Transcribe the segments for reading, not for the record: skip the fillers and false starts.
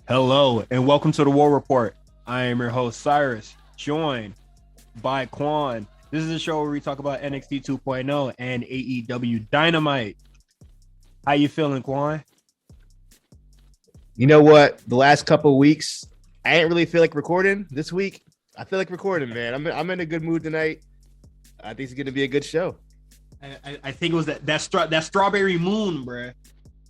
Hello and welcome to the War Report. I am your host Cyrus, joined by Quan. This is a show where we talk about NXT 2.0 and AEW Dynamite. How you feeling, Quan? You know what? The last couple of weeks, I ain't really feel like recording. This week, I feel like recording, man. I'm in a good mood tonight. I think it's going to be a good show. I think it was that strawberry moon, bruh,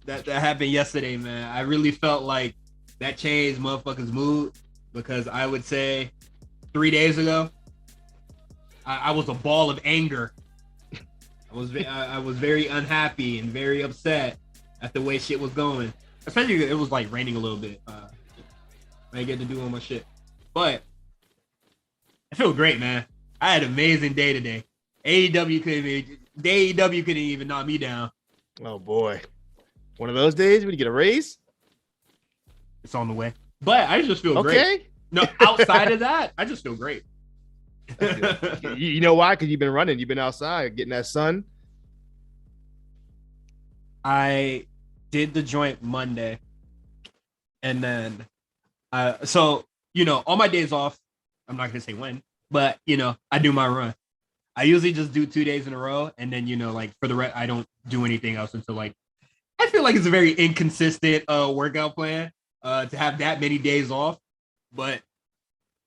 that happened yesterday, man. I really felt like that changed motherfuckers' mood because I would say 3 days ago, I was a ball of anger. I was very unhappy and very upset at the way shit was going. Especially it was like raining a little bit. I didn't get to do all my shit, but I feel great, man. I had an amazing day today. AEW couldn't even knock me down. Oh boy, one of those days when you get a raise. It's on the way, but I just feel Okay. great. No, outside of that, I just feel great. You know why? Because you've been running. You've been outside getting that sun. I did the joint Monday, and then so all my days off, I'm not gonna say when, but I do my run. I usually just do 2 days in a row, and then like for the rest, I don't do anything else until like I feel like it's a very inconsistent workout plan to have that many days off. But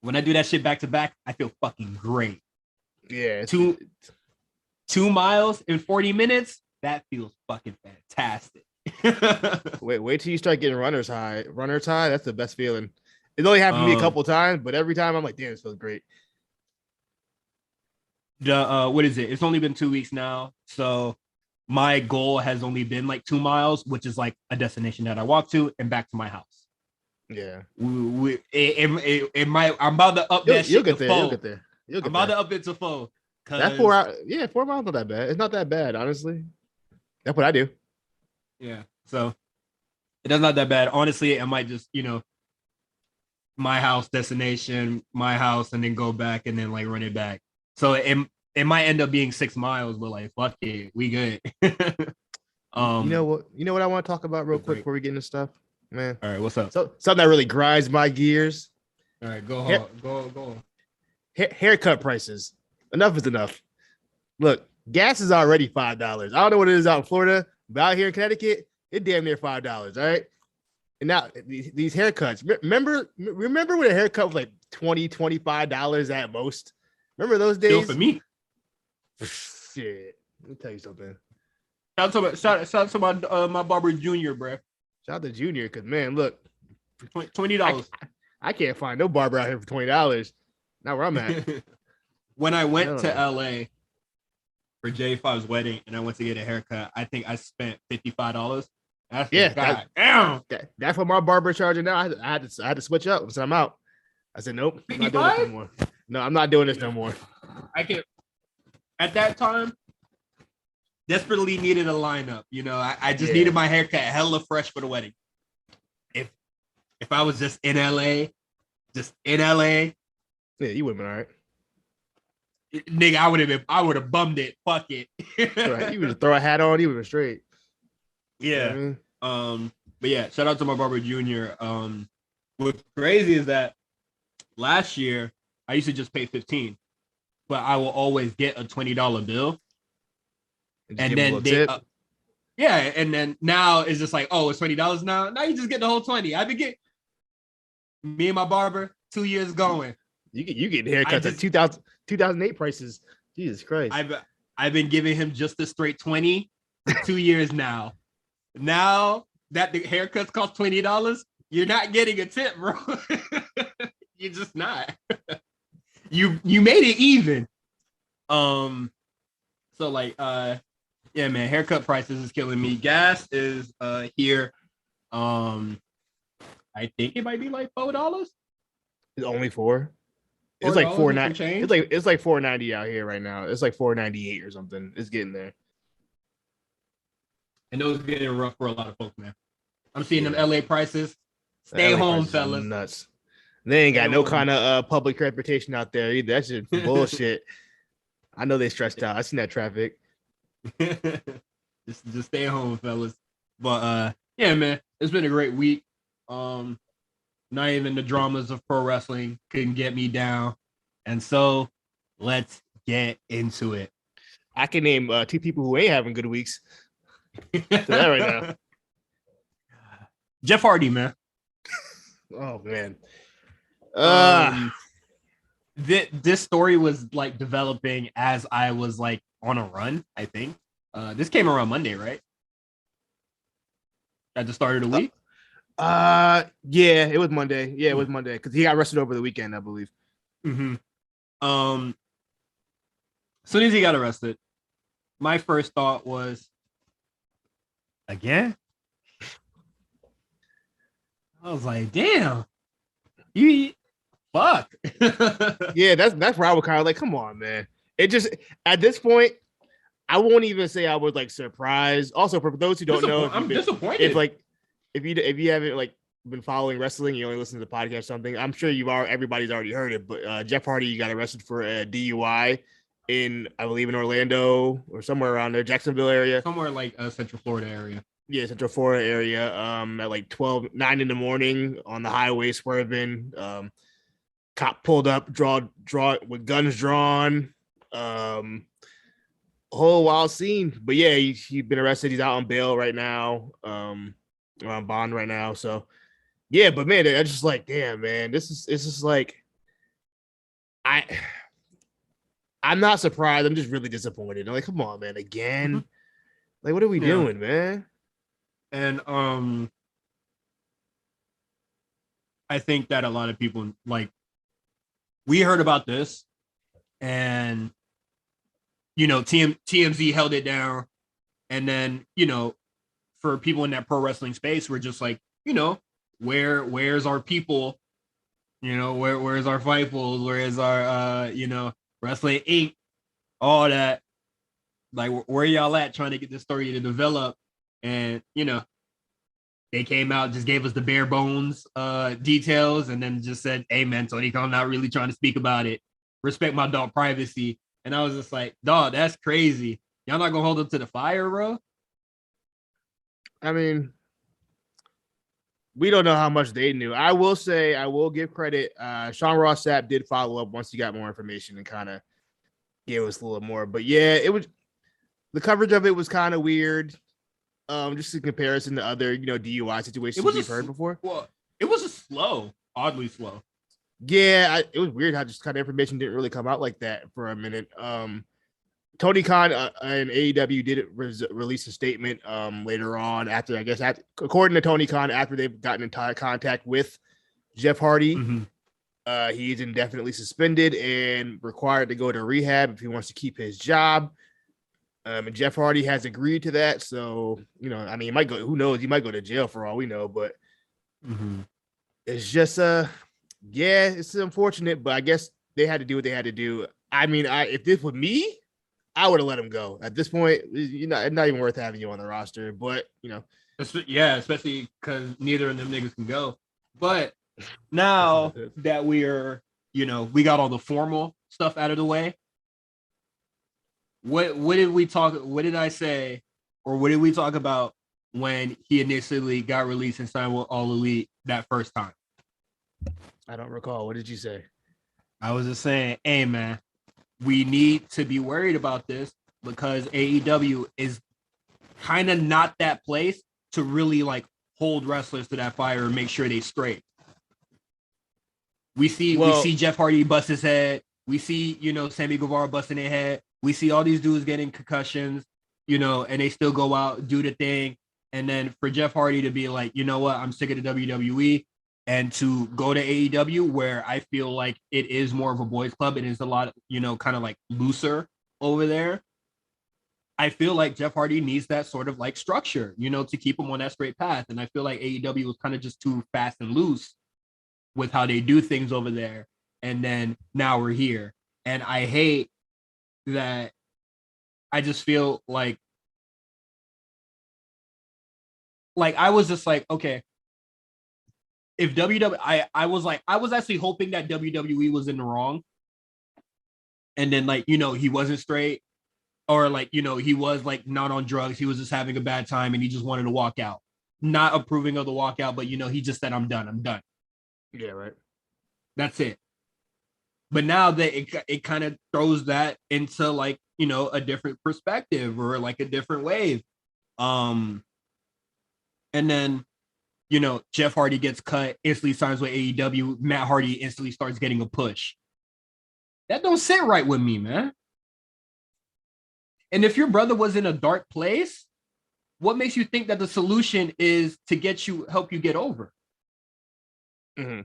when I do that shit back to back, I feel fucking great. Yeah, 2 miles in 40 minutes, that feels fucking fantastic. wait till you start getting runner's high. Runner's high, that's the best feeling. It only happened to me a couple times, but every time I'm like, damn, this feels great. What is it? It's only been 2 weeks now, so my goal has only been like 2 miles, which is like a destination that I walk to and back to my house. Yeah, it might. I'm about to up that shit. You'll get there. You'll get there. I'm about to up it to 4. That 4 hours, 4 miles not that bad. It's not that bad, honestly. That's what I do. Yeah, so it's not that bad. Honestly, I might just my house destination, my house, and then go back and then like run it back. So it might end up being 6 miles, but like fuck it, we good. You know what I want to talk about real quick before we get into stuff, man. All right, what's up? So something that really grinds my gears. All right, go on. Go on. Haircut prices. Enough is enough. Look, gas is already $5. I don't know what it is out in Florida, but out here in Connecticut, it's damn near $5. All right. And now these haircuts. Remember when a haircut was like $20-$25 at most? Remember those days? Still for me. Shit. Let me tell you something. Shout out to my barber Junior, bro. Shout out to Junior, because man, look, $20. I can't find no barber out here for $20. Not where I'm at. When I went to LA for J5's wedding and I went to get a haircut, I think I spent $55. That's what my barber charging now. I had to switch up. So I'm out. I said, nope, I'm not doing this no more. No, I'm not doing this no more. I can. At that time, desperately needed a lineup. I just needed my haircut hella fresh for the wedding. If I was just in LA, yeah, you would have been all right. Nigga, I would have bummed it. Fuck it. Right. You would just throw a hat on, you would have been straight. Yeah. You know I mean? But yeah, shout out to my barber Junior. What's crazy is that last year I used to just pay $15, but I will always get a $20 bill. And then and then now it's just like, oh, it's $20 now. Now you just get the whole 20. I've been getting me and my barber 2 years going. You get haircuts at 2008 prices. Jesus Christ. I've been giving him just a straight 20 for 2 years now. Now that the haircuts cost $20, you're not getting a tip, bro. You're just not. You made it even. So like yeah, man, haircut prices is killing me. Gas is here. I think it might be like $4. It's only $4. It's like $4.90. It's like $4.90 out here right now. It's like $4.98 or something. It's getting there. And those getting rough for a lot of folks, man. I'm seeing them LA prices. Stay home, fellas. Nuts. They ain't got no kind of public transportation out there either. That's just bullshit. I know they stressed out. I seen that traffic. just stay home, fellas. But yeah, man, it's been a great week. Not even the dramas of pro wrestling can get me down. And so let's get into it. I can name 2 people who ain't having good weeks. To that right now. Jeff Hardy, man. Oh man. This story was like developing as I was like on a run, I think. This came around Monday, right? At the start of the week. Yeah, it was Monday. Yeah, it was Monday because he got arrested over the weekend, I believe. Mm-hmm. As soon as he got arrested, my first thought was, again. I was like, damn, you fuck. Yeah, that's where I was kind of like, come on, man. It just at this point, I won't even say I was like surprised. Also, for those who don't know, I'm disappointed. If you haven't like been following wrestling, you only listen to the podcast or something. I'm sure everybody's already heard it. But Jeff Hardy got arrested for a DUI in, I believe, in Orlando or somewhere around there, Jacksonville area, somewhere like Central Florida area. Yeah, Central Florida area. At like 9 in the morning on the highway swerving. Cop pulled up, draw with guns drawn. Whole wild scene. But yeah, he's been arrested. He's out on bail right now. On bond right now. So yeah, but man, I just like, damn, man, it's just like I'm not surprised. I'm just really disappointed. I'm like, come on, man, again. Mm-hmm. Like, what are we doing, man? And I think that a lot of people, like, we heard about this, and TMZ held it down, and then for people in that pro wrestling space, we're just like, where's our people? Where's our Fightfuls? Where's our Wrestling Inc? All that, like, where y'all at trying to get this story to develop? And they came out, just gave us the bare bones details, and then just said, hey man, Tony Khan not really trying to speak about it. Respect my dog privacy. And I was just like, dog, that's crazy. Y'all not gonna hold up to the fire, bro? I mean, we don't know how much they knew. I will say, I will give credit. Sean Ross Sapp did follow up once he got more information and kind of gave us a little more. But yeah, the coverage of it was kind of weird. Just in comparison to other, DUI situations we've heard before. Well, it was oddly slow. Yeah, it was weird how just kind of information didn't really come out like that for a minute. Tony Khan and AEW did release a statement later on after, according to Tony Khan, after they've gotten in contact with Jeff Hardy. Mm-hmm. He's indefinitely suspended and required to go to rehab if he wants to keep his job. And Jeff Hardy has agreed to that. So, he might go, who knows? He might go to jail for all we know, but mm-hmm. It's just, it's unfortunate, but I guess they had to do what they had to do. I mean, if this was me, I would have let him go. At this point, it's not even worth having you on the roster, but, Yeah, especially because neither of them niggas can go. But now that we are, we got all the formal stuff out of the way, what did we talk? What did I say, or what did we talk about when he initially got released and signed with All Elite that first time? I don't recall. What did you say? I was just saying, hey man, we need to be worried about this because AEW is kind of not that place to really like hold wrestlers to that fire and make sure they straight. We see Jeff Hardy bust his head. We see, Sammy Guevara busting their head. We see all these dudes getting concussions, and they still go out, do the thing. And then for Jeff Hardy to be like, you know what, I'm sick of the WWE, and to go to AEW where I feel like it is more of a boys club. It is a lot, kind of like looser over there. I feel like Jeff Hardy needs that sort of like structure, to keep him on that straight path. And I feel like AEW was kind of just too fast and loose with how they do things over there. And then now we're here. And I hate that. I just feel like I was just like, okay, if WWE, I was actually hoping that WWE was in the wrong. And then he wasn't straight, or he was not on drugs. He was just having a bad time and he just wanted to walk out. Not approving of the walkout, but he just said, I'm done. Yeah, right. That's it. But now that it kind of throws that into like, you know, a different perspective or like a different wave. Um, and then, you know, Jeff Hardy gets cut, instantly signs with AEW. Matt Hardy instantly starts getting a push. That don't sit right with me, man. And if your brother was in a dark place, what makes you think that the solution is to help you get over? Mm-hmm.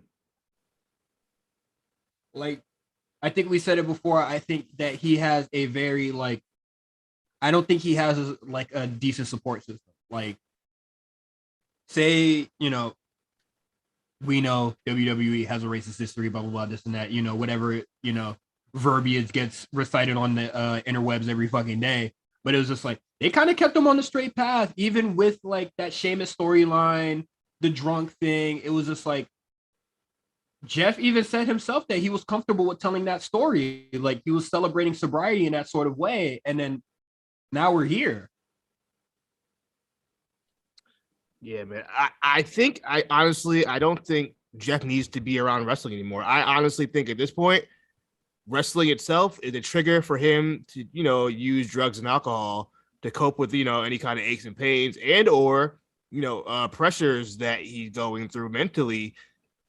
Like, I think we said it before. I think that he has a very like, I don't think he has like a decent support system. Like, say, you know, we know WWE has a racist history, blah blah blah, this and that. You know, whatever, you know, verbiage gets recited on the interwebs every fucking day. But it was just like they kind of kept him on the straight path, even with like that Sheamus storyline, the drunk thing. It was just like Jeff even said himself that he was comfortable with telling that story. Like he was celebrating sobriety in that sort of way. And then now we're here. Yeah, man. I honestly, I don't think Jeff needs to be around wrestling anymore. I honestly think at this point, wrestling itself is a trigger for him to, you know, use drugs and alcohol to cope with, you know, any kind of aches and pains and or, you know, pressures that he's going through mentally.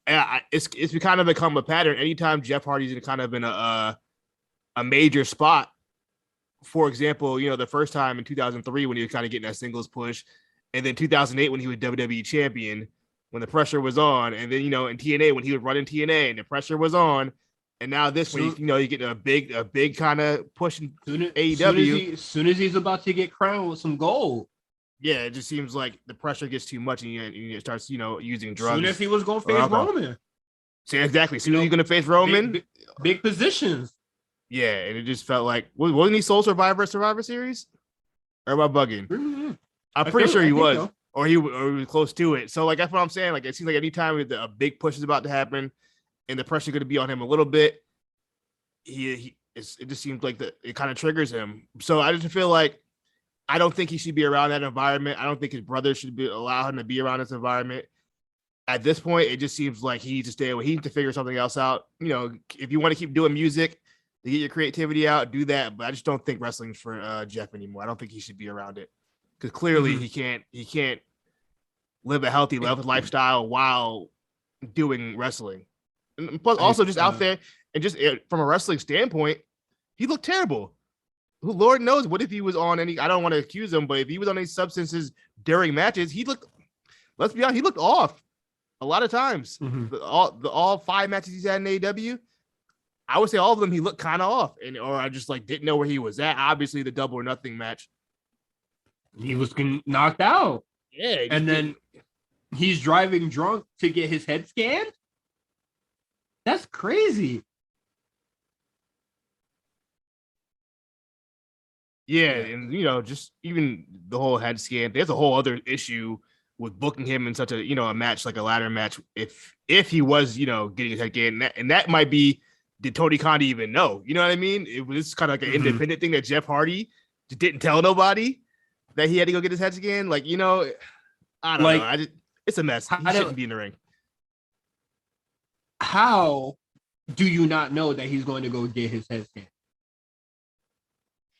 And it's kind of become a pattern. Anytime Jeff Hardy's in kind of in a major spot, for example, you know, the first time in 2003 when he was kind of getting that singles push, and then 2008 when he was WWE champion, when the pressure was on, and then, you know, in TNA when he was running TNA and the pressure was on, and now this when you know, you get a big kind of push in AEW. Soon as he's about to get crowned with some gold. Yeah, it just seems like the pressure gets too much, and he starts, you know, using drugs. Soon as he was going to face Roman. So exactly. Soon as he's going to face Roman. Big positions. Yeah, and it just felt like, wasn't he Soul Survivor Series? Or am I bugging? Mm-hmm. I'm pretty sure he was, so. or he was close to it. So like that's what I'm saying. Like it seems like anytime a big push is about to happen, and the pressure going to be on him a little bit, it just seems like it kind of triggers him. So I just feel like I don't think he should be around that environment. I don't think his brother should allow him to be around this environment. At this point, it just seems like he needs to stay away. He needs to figure something else out. You know, if you want to keep doing music to get your creativity out, do that. But I just don't think wrestling's for Jeff anymore. I don't think he should be around it because clearly he can't live a healthy lifestyle while doing wrestling. And plus, also just out there and just from a wrestling standpoint, he looked terrible. Who Lord knows what if he was on any? I don't want to accuse him, but if he was on any substances during matches, he looked. Let's be honest, he looked off a lot of times. Mm-hmm. All 5 matches he's had in AEW, I would say all of them he looked kind of off, or I just like didn't know where he was at. Obviously, the Double or Nothing match, he was knocked out. Yeah, and then he's driving drunk to get his head scanned. That's crazy. Yeah, and you know, just even the whole head scan. There's a whole other issue with booking him in such a, you know, a match like a ladder match. If he was, you know, getting his head scanned, and that might be, did Tony Khan even know? You know what I mean? It was kind of like an independent thing that Jeff Hardy just didn't tell nobody that he had to go get his head scanned. Like, you know, I don't know. It's a mess. He shouldn't be in the ring. How do you not know that he's going to go get his head scanned?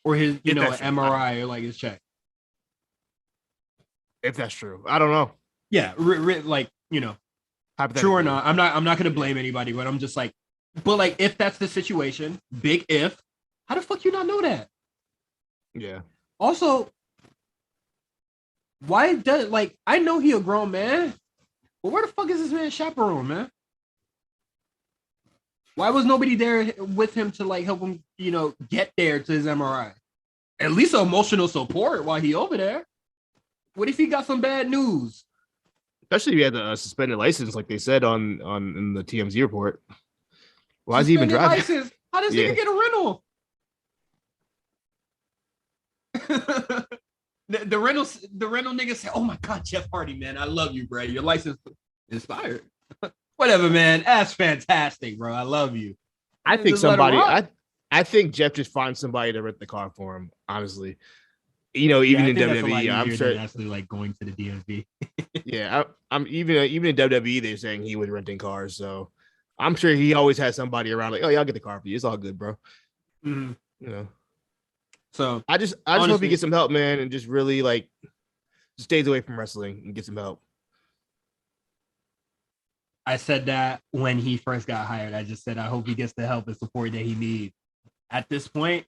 Or his, you know, an MRI or like his check. If that's true, I don't know. Yeah, like, you know, true or not, I'm not going to blame anybody, but I'm just like, but like, if that's the situation, big if, how the fuck you not know that? Yeah. Also, why does like I know he a grown man, but where the fuck is this man chaperone, man? Why was nobody there with him to like help him, you know, get there to his MRI? At least emotional support while he over there. What if he got some bad news? Especially if he had a suspended license, like they said in the TMZ report. Why is he even driving? License? How does he get a rental? the rental nigga said, "Oh my God, Jeff Hardy, man, I love you, bro. Your license expired." Whatever, man. That's fantastic, bro. I love you. I think I think Jeff just finds somebody to rent the car for him. Honestly, you know, even in WWE, I'm sure actually like going to the DMV. Yeah, I'm even in WWE. They're saying he was renting cars, so I'm sure he always has somebody around. Like, oh yeah, I'll get the car for you. It's all good, bro. Mm-hmm. You know. So I just hope he honestly, gets some help, man, and just really like stays away from wrestling and get some help. I said that when he first got hired. I just said I hope he gets the help and support that he needs. At this point,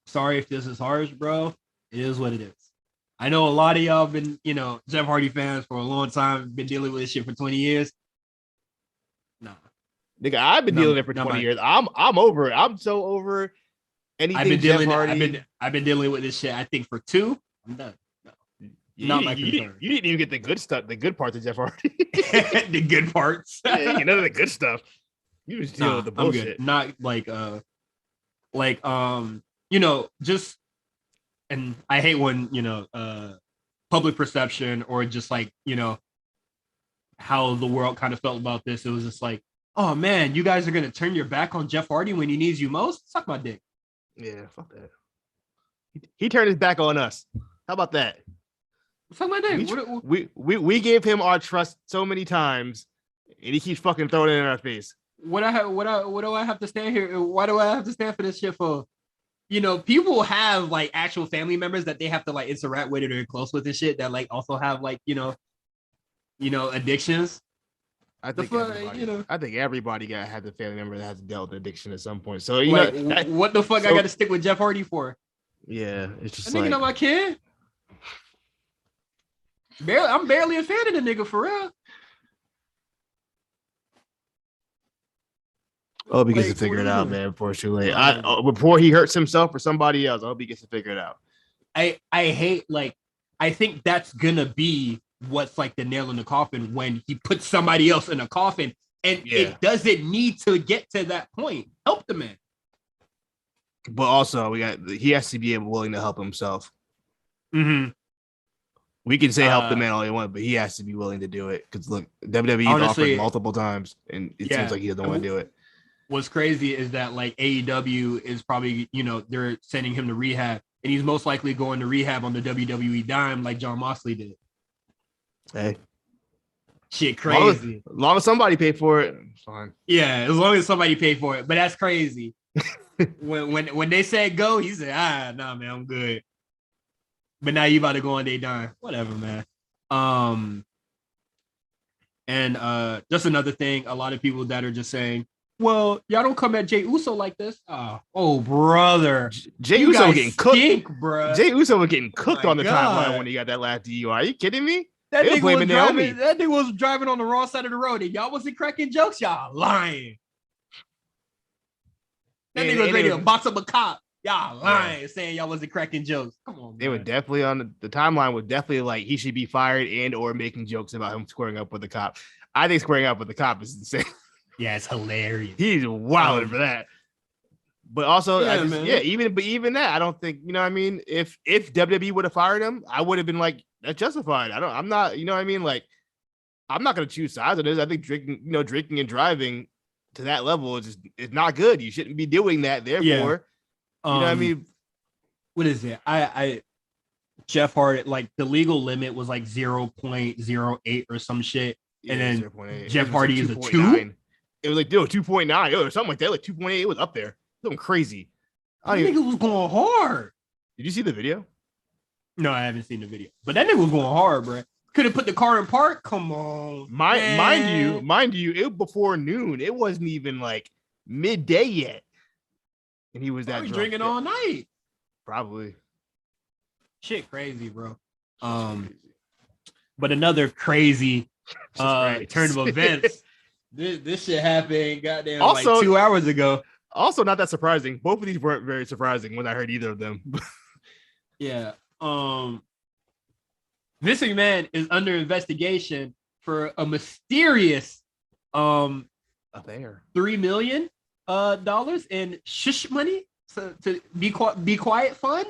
sorry if this is harsh, bro. It is what it is. I know a lot of y'all been, Jeff Hardy fans for a long time, been dealing with this shit for 20 years. Nah. Nigga, I've been dealing with it for 20 years. I'm over it. I'm so over anything Jeff Hardy. I've been dealing with this shit, I think, for 2. I'm done. No. You didn't even get the good stuff, the good parts of Jeff Hardy. The good parts. Yeah, none of the good stuff. You was dealing with the bullshit. Not just, and I hate when, public perception or just like, how the world kind of felt about this. It was just like, oh man, you guys are going to turn your back on Jeff Hardy when he needs you most? Suck my dick. Yeah, fuck that. He turned his back on us. How about that? Suck my dick. We gave him our trust so many times, and he keeps fucking throwing it in our face. What do I have to stand here? Why do I have to stand for this shit for? People have like actual family members that they have to like interact with or they're close with and shit that like also have like addictions. I think everybody had the family member that has dealt with addiction at some point. So what the fuck I got to stick with Jeff Hardy for? Yeah, it's just that nigga not my kid. I'm barely a fan of the nigga for real. I hope he gets to figure it out, man, before it's too late. Before he hurts himself or somebody else, I hope he gets to figure it out. I hate, I think that's gonna be what's like the nail in the coffin when he puts somebody else in a coffin, and it doesn't need to get to that point. Help the man. But also, he has to be willing to help himself. Mm-hmm. We can say help the man all you want, but he has to be willing to do it. Because look, WWE offered multiple times, and it seems like he doesn't want to do it. What's crazy is that like AEW is probably, they're sending him to rehab, and he's most likely going to rehab on the WWE dime like John Moxley did. Hey, shit, crazy. As long as somebody paid for it, it's fine. Yeah, as long as somebody paid for it, but that's crazy. when they said go, he said, nah, man, I'm good. But now you about to go on their dime. Whatever, man. And just another thing, a lot of people that are just saying, well, y'all don't come at Jey Uso like this. Oh, brother. Jey Uso was getting cooked, bro. Jey Uso was getting cooked on the timeline when he got that last DUI. Are you kidding me? That nigga was driving on the wrong side of the road, and y'all wasn't cracking jokes. Y'all lying. That nigga was ready to box up a cop. Y'all lying, saying y'all wasn't cracking jokes. Come on, they were definitely on the timeline. Was definitely like he should be fired and or making jokes about him squaring up with the cop. I think squaring up with the cop is insane. Yeah, it's hilarious. He's wild for that. But also, even that, I don't think, what I mean? If WWE would have fired him, I would have been like, that's justified. I'm not, what I mean? Like, I'm not going to choose sides of this. I think drinking and driving to that level is not good. You shouldn't be doing that. Therefore, what I mean? What is it? Jeff Hardy, like the legal limit was like 0.08 or some shit. And then 0.8. Jeff Hardy is a 2. It was like 2.9 or something like that, like 2.8. It was up there. Something crazy. I think it was going hard. Did you see the video? No, I haven't seen the video. But that nigga was going hard, bro. Could have put the car in park. Come on, mind you, it was before noon. It wasn't even like midday yet, and he was that drunk. Drinking all night. Probably. Shit, crazy, bro. But another crazy turn of events. This shit happened goddamn also, like 2 hours ago. Also, not that surprising. Both of these weren't very surprising when I heard either of them. Yeah. Vince McMahon is under investigation for a mysterious affair. $3 million in shush money to be quiet fund.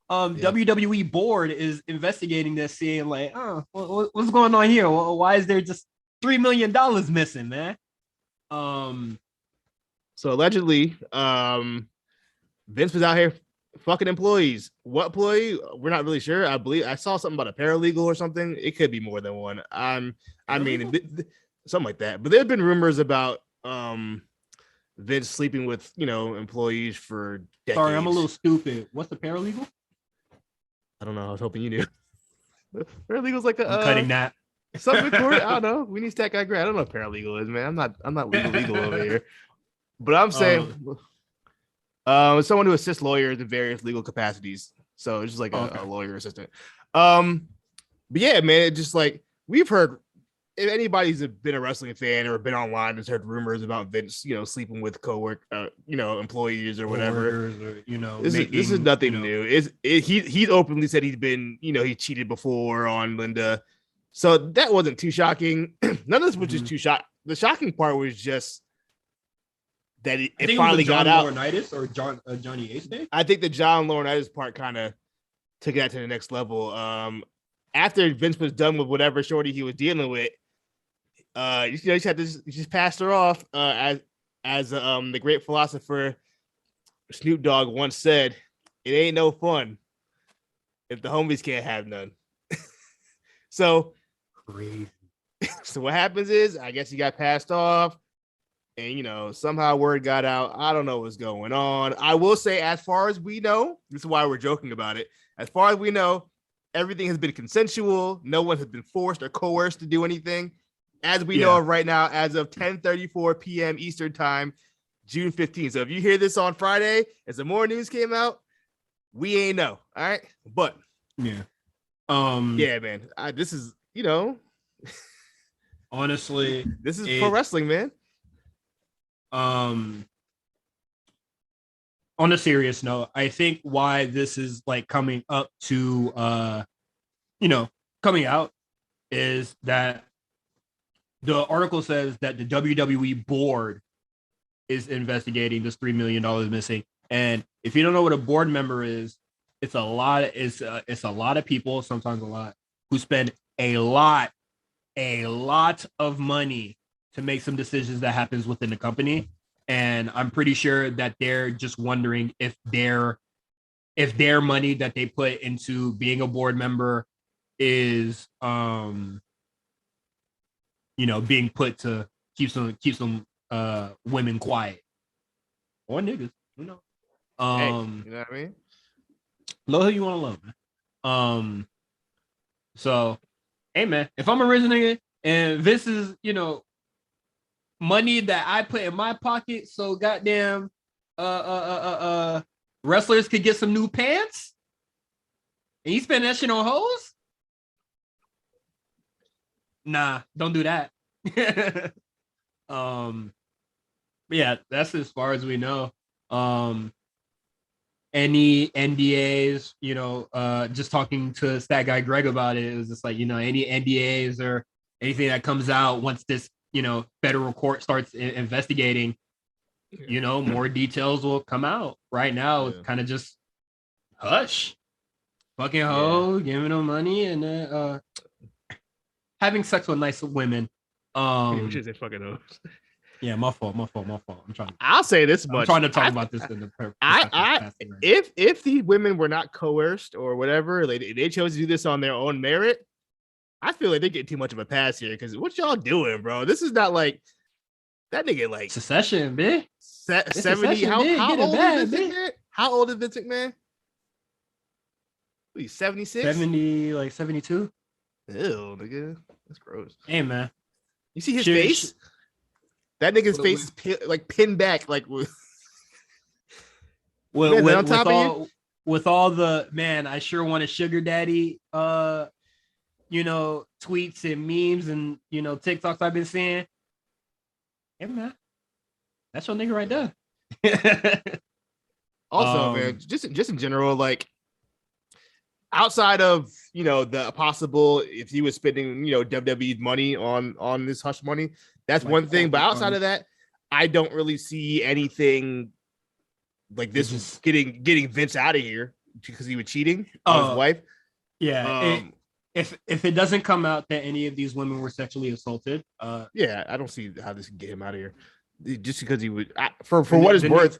WWE board is investigating this, seeing like, what's going on here? Why is there just $3 million missing, man? So allegedly, Vince was out here fucking employees. What employee? We're not really sure. I believe I saw something about a paralegal or something. It could be more than one. I mean, something like that. But there have been rumors about Vince sleeping with employees for decades. Sorry, I'm a little stupid. What's the paralegal? I don't know. I was hoping you knew. Paralegal's like a I'm cutting that. Something court. I don't know. We need Stat Guy Grant. I don't know what paralegal is, man. I'm not legal over here. But I'm saying someone who assists lawyers in various legal capacities. So it's just like a lawyer assistant. But yeah, man, it's just like we've heard. If anybody's been a wrestling fan or been online has heard rumors about Vince, sleeping with employees or whatever. This is nothing new. He's openly said he's been, he cheated before on Linda, so that wasn't too shocking. None of this was just too shocking. The shocking part was just that it finally got out. Laurinaitis or Johnny Ace Day? I think the John Laurinaitis part kind of took that to the next level. After Vince was done with whatever shorty he was dealing with. You just passed her off as the great philosopher Snoop Dogg once said, "It ain't no fun if the homies can't have none." So crazy. So what happens is, I guess he got passed off, and somehow word got out. I don't know what's going on. I will say, as far as we know, this is why we're joking about it. As far as we know, everything has been consensual. No one has been forced or coerced to do anything. As we know right now, as of 10:34 p.m. Eastern time, June 15th. So if you hear this on Friday, as the more news came out, we ain't know. All right. But yeah. Yeah, man. This is, honestly, this is pro wrestling, man. On a serious note, I think why this is like coming up to coming out is that the article says that the WWE board is investigating this $3 million missing. And if you don't know what a board member is, it's a lot of people, sometimes a lot, who spend a lot of money to make some decisions that happens within the company. And I'm pretty sure that they're just wondering if their money that they put into being a board member is being put to keep some women quiet or niggas, hey, you know what I mean? Love who you want to love, man. So, hey, man, if I'm a rich nigga and this is money that I put in my pocket, so goddamn wrestlers could get some new pants, and you spend that shit on hoes. Nah, don't do that. But yeah, that's as far as we know. Any NDAs, just talking to Stat Guy Greg about it, it was just like, any NDAs or anything that comes out once this, federal court starts investigating, more details will come out. Right now, it's kind of just hush. Fucking hoe, giving them money, and then having sex with nice women. You should say fucking hoes. Yeah, my fault. I'll say this much. I'm trying to talk about this in the if these women were not coerced or whatever, they chose to do this on their own merit, I feel like they get too much of a pass here. Because what y'all doing, bro? This is not like that nigga like Secession, man. 70. How old is Vince McMahon? He's 76? 70, like 72. Ew, nigga. That's gross. Hey, man. You see his face? That nigga's face is pinned back, like with on top of you. With all the man, I sure want a sugar daddy tweets and memes and TikToks I've been seeing. Hey, man. That's your nigga right there. Also, man, just in general, like outside of the possible if he was spending WWE's money on this hush money, that's like one thing. But outside of that, I don't really see anything like this just getting Vince out of here because he was cheating on his wife. Yeah. If it doesn't come out that any of these women were sexually assaulted, I don't see how this can get him out of here. Just because he would, for what it's worth.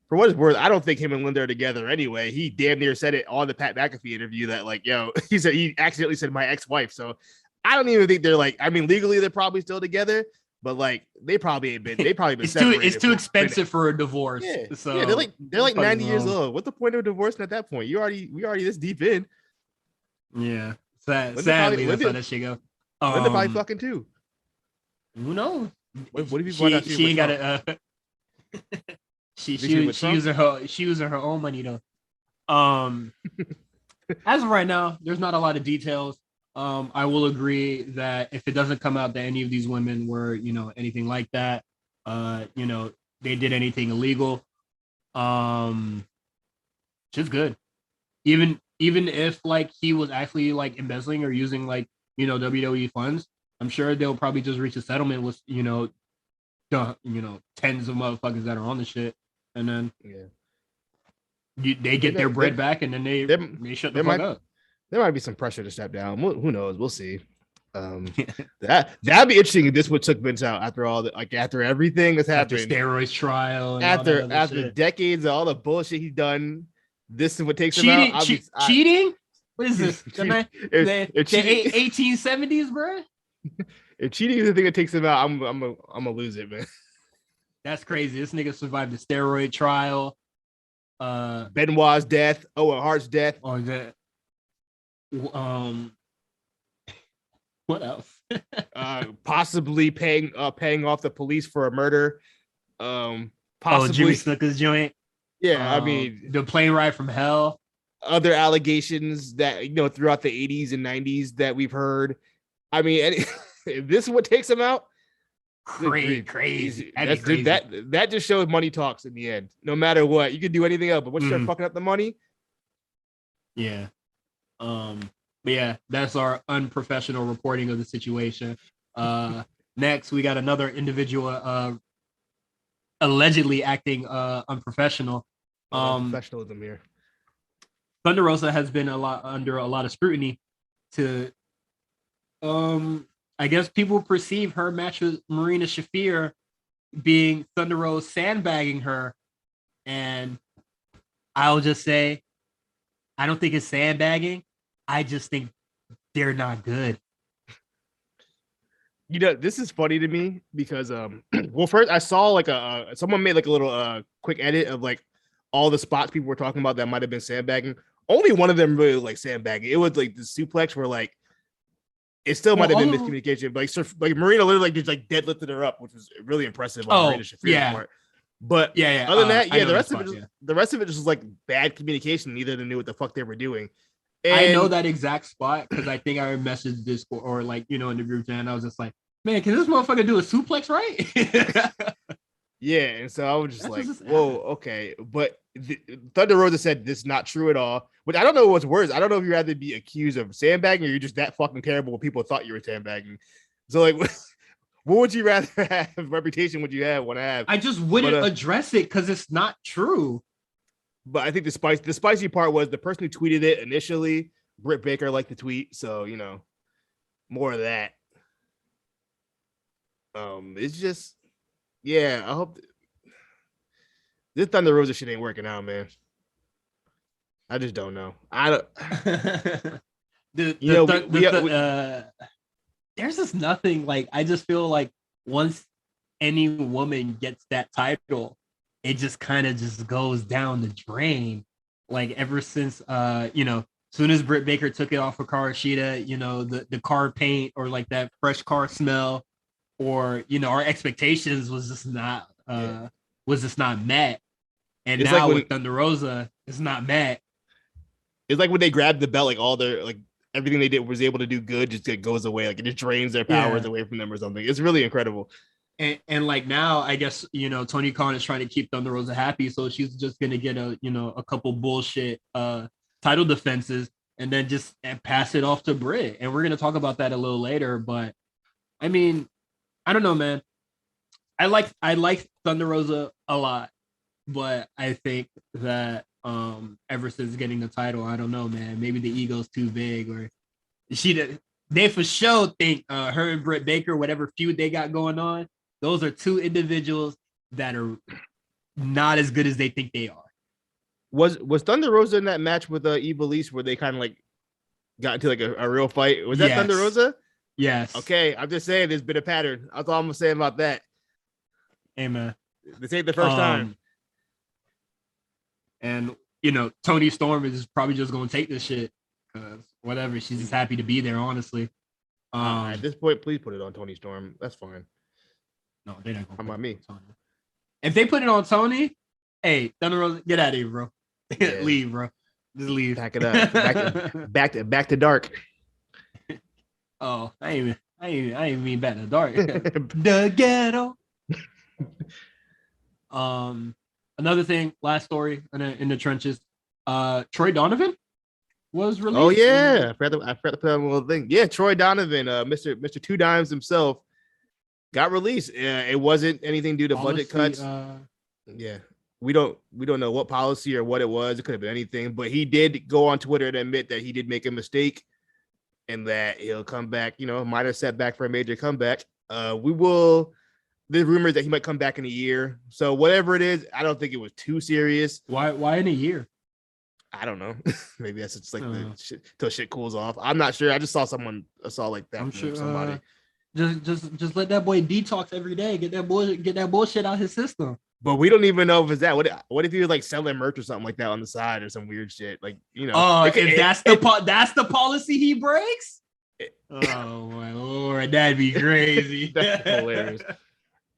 for what it's worth, I don't think him and Linda are together anyway. He damn near said it on the Pat McAfee interview that like, yo, he accidentally said my ex-wife. So I don't even think they're like, I mean, legally they're probably still together, but like they probably been separated. It's too expensive for a divorce. Yeah, So yeah, they're like 90 years old. What's the point of divorcing at that point? We already this deep in. Yeah, sadly, that's how that shit go. Linda probably fucking too. Who knows? What if you find out she ain't got it? She using her own money though. As of right now, there's not a lot of details. I will agree that if it doesn't come out that any of these women were, anything like that, they did anything illegal, just good. Even if like he was actually like embezzling or using like WWE funds, I'm sure they'll probably just reach a settlement with tens of motherfuckers that are on the shit, and then they get their bread back, and then they shut the fuck up. There might be some pressure to step down. Who knows? We'll see. That'd be interesting if this would took Vince out after everything that's happened, after steroids trial, and after decades of all the bullshit he's done. This is what takes him out. Cheating? What is this? The 1870s, bro? If cheating is the thing that takes him out, I'm gonna lose it, man. That's crazy. This nigga survived the steroid trial. Benoit's death. Owen Hart's death. Or that. What else? Possibly paying off the police for a murder. Possibly Jimmy Snooker's joint. Yeah, I mean the plane ride from hell. Other allegations that throughout the 80s and 90s that we've heard. I mean, if this is what takes him out, crazy. That just shows money talks in the end. No matter what, you can do anything else, but once you start fucking up the money, yeah. But yeah, that's our unprofessional reporting of the situation. Next, we got another individual allegedly acting unprofessional. Professionalism here. Thunder Rosa has been under a lot of scrutiny to I guess people perceive her match with Marina Shafir being Thunder Rosa sandbagging her, and I'll just say I don't think it's sandbagging. I just think they're not good. This is funny to me because well, first I saw like someone made like a little quick edit of like all the spots people were talking about that might have been sandbagging. Only one of them really like sandbagging. It was like the suplex where like it still might have been miscommunication. But like Marina literally just like deadlifted her up, which was really impressive on Marina Shafir's part. But other than that, the rest of it just was like bad communication. Neither of them knew what the fuck they were doing. And I know that exact spot because I think I messaged this or like in the group chat, and I was just like, man, can this motherfucker do a suplex right? Yeah, and so I was just like, whoa, okay. But Thunder Rosa said this is not true at all. Which I don't know what's worse. I don't know if you'd rather be accused of sandbagging or you're just that fucking terrible when people thought you were sandbagging. So like, what would you rather have? Reputation would you want to have? I just wouldn't address it because it's not true. But I think the spicy part was the person who tweeted it initially, Britt Baker, liked the tweet. So, more of that. It's just, I hope this Thunder Rosa shit ain't working out, man. I just don't know. I don't. There's just nothing like. I just feel like once any woman gets that title, it just kind of just goes down the drain. Like ever since, soon as Britt Baker took it off of Karashita, the car paint or like that fresh car smell, or our expectations was just not met. And it's now like with Thunder Rosa, it's not met. It's like when they grabbed the belt, like all their like everything they did was able to do good just goes away. Like it just drains their powers away from them or something. It's really incredible. And like now, I guess Tony Khan is trying to keep Thunder Rosa happy, so she's just gonna get a couple bullshit title defenses and then just pass it off to Britt. And we're gonna talk about that a little later. But I mean, I don't know, man. I like Thunder Rosa a lot, but I think that ever since getting the title, I don't know, man. Maybe the ego's too big, or they for sure think her and Britt Baker, whatever feud they got going on. Those are two individuals that are not as good as they think they are. Was Thunder Rosa in that match with Evil East where they kind of like got into like a real fight? Was that Thunder Rosa? Yes. Okay, I'm just saying there's been a pattern. That's all I'm gonna say about that. Hey man, this ain't the first time. And you know, Toni Storm is probably just gonna take this shit because whatever. She's just happy to be there, honestly. At this point, please put it on Toni Storm. That's fine. No, they're not gonna. How about me? If they put it on Toni, hey, Thunder Rosa, get out of here, bro. Yeah. Leave, bro. Just leave. Back it up. back to dark. Oh, I ain't mean back to dark. The ghetto. Another thing, last story in the trenches. Troy Donovan was released. Oh yeah, I forgot to put on a little thing. Yeah, Troy Donovan, Mr. Two Dimes himself, got released. It wasn't anything due to budget cuts. Yeah, we don't know what policy or what it was. It could have been anything, but he did go on Twitter to admit that he did make a mistake and that he'll come back. You know, minor setback for a major comeback. There's rumors that he might come back in a year. So whatever it is, I don't think it was too serious. Why in a year? I don't know. Maybe that's just like the shit till shit cools off. I'm not sure. I just saw like that. I'm sure somebody. Just let that boy detox every day. Get that bullshit out his system. But we don't even know if it's that. What if he was like selling merch or something like that on the side or some weird shit? Like, you know. If that's the policy he breaks. Oh my lord, that'd be crazy. That's hilarious.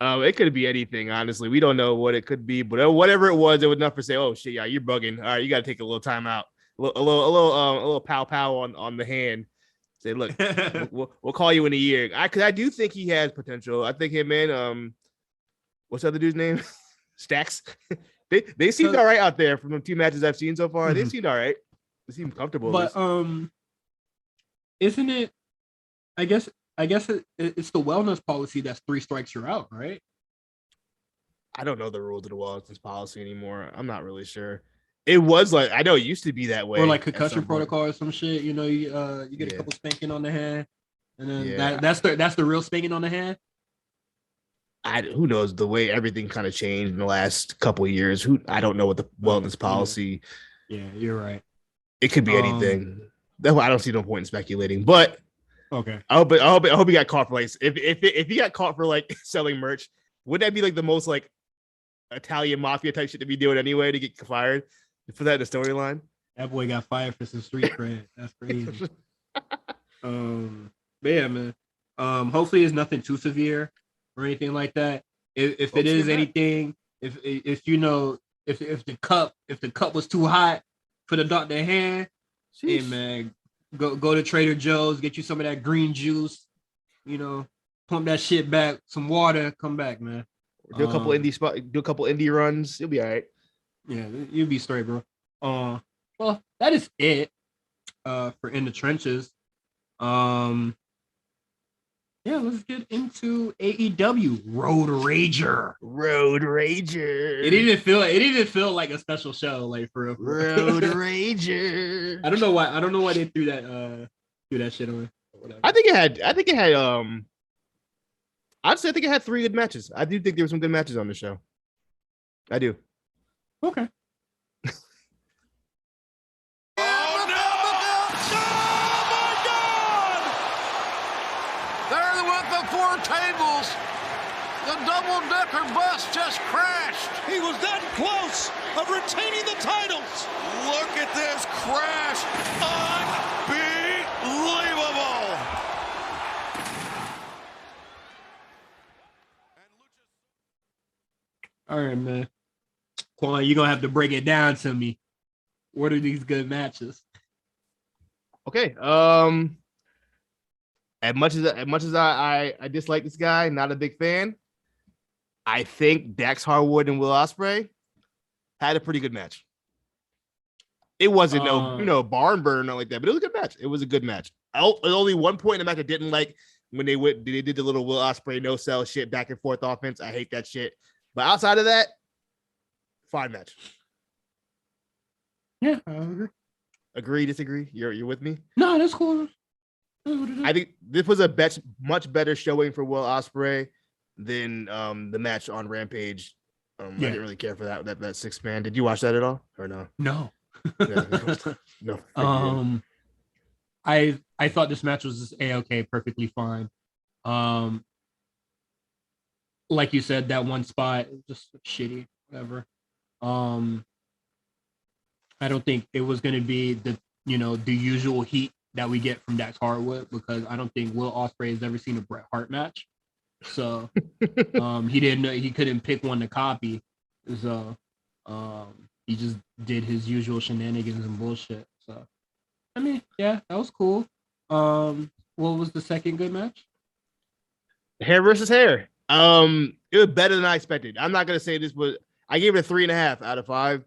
It could be anything, honestly. We don't know what it could be, but whatever it was, it was enough to say, "Oh shit, yeah, you're bugging. All right, you got to take a little time out, a little pow on the hand." Say, look, we'll call you in a year. Because I do think he has potential. I think him and what's the other dude's name? Stacks. they seemed all right out there from the 2 matches I've seen so far. Mm-hmm. They seemed all right. They seemed comfortable. But isn't it? I guess it's the wellness policy that's 3 strikes you're out, right? I don't know the rules of the wellness policy anymore. I'm not really sure. It was like, I know it used to be that way. Or like concussion protocol or some shit. You know, you get a couple spanking on the hand, and then that's the real spanking on the hand. Who knows the way everything kind of changed in the last couple of years. I don't know what the wellness policy. Yeah, you're right. It could be anything. That's why I don't see no point in speculating. But okay, I hope he got caught for like if he got caught for like selling merch, would that be like the most like Italian mafia type shit to be doing anyway to get fired? For that in the storyline, that boy got fired for some street cred. That's crazy. But yeah, man. Hopefully it's nothing too severe or anything like that. If it is anything, if you know if the cup was too hot for the doctor hand, hey man, go to Trader Joe's, get you some of that green juice, you know, pump that shit back, some water, come back, man. Do a couple indie runs, you'll be all right. Yeah, you'll be straight, bro. Well, that is it for In the Trenches. Yeah, let's get into AEW Road Rager. It didn't feel like a special show, like for real. Road Rager. I don't know why they threw that shit on. Whatever. I think it had honestly, I think it had 3 good matches. I do think there were some good matches on the show. I do. Okay. Tables. The double-decker bus just crashed. He was that close of retaining the titles. Look at this crash. Unbelievable. All right, man. Quan, you're going to have to break it down to me. What are these good matches? Okay. As much as I dislike this guy, not a big fan. I think Dax Harwood and Will Ospreay had a pretty good match. It wasn't barn burner like that, but it was a good match. It was a good match. Only one point in the match I didn't like when they did the little Will Ospreay no sell shit back and forth offense. I hate that shit. But outside of that, fine match. Yeah, I agree. Agree, disagree? You're with me? No, that's cool. I think this was a much better showing for Will Ospreay than the match on Rampage I didn't really care for that six man. Did you watch that at all or no? No. No. I thought this match was just A-okay, perfectly fine. Like you said, that one spot just shitty, whatever. I don't think it was going to be the usual heat that we get from Dax Harwood, because I don't think Will Ospreay has ever seen a Bret Hart match. So he didn't know, he couldn't pick one to copy. So he just did his usual shenanigans and bullshit. So I mean, yeah, that was cool. What was the second good match? Hair versus hair. It was better than I expected. I'm not gonna say this, but I gave it a 3.5 out of 5.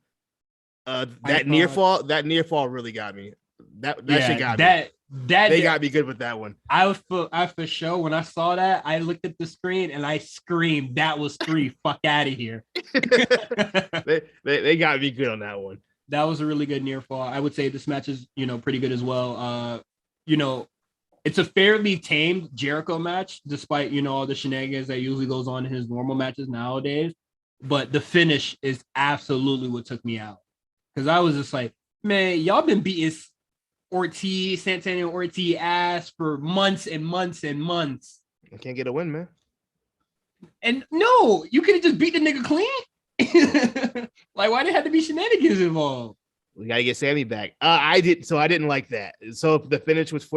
That near fall really got me. That shit got me. They got me good with that one. I for sure, when I saw that, I looked at the screen and I screamed, "That was 3! Fuck out of here!" they got me good on that one. That was a really good near fall. I would say this match is pretty good as well. It's a fairly tamed Jericho match, despite all the shenanigans that usually goes on in his normal matches nowadays. But the finish is absolutely what took me out, because I was just like, man, y'all been beating Santana and Ortiz ass for months and months and months. I can't get a win, man. And no, you could have just beat the nigga clean. Like, why did it have to be shenanigans involved? We gotta get Sammy back. I didn't like that. So the finish was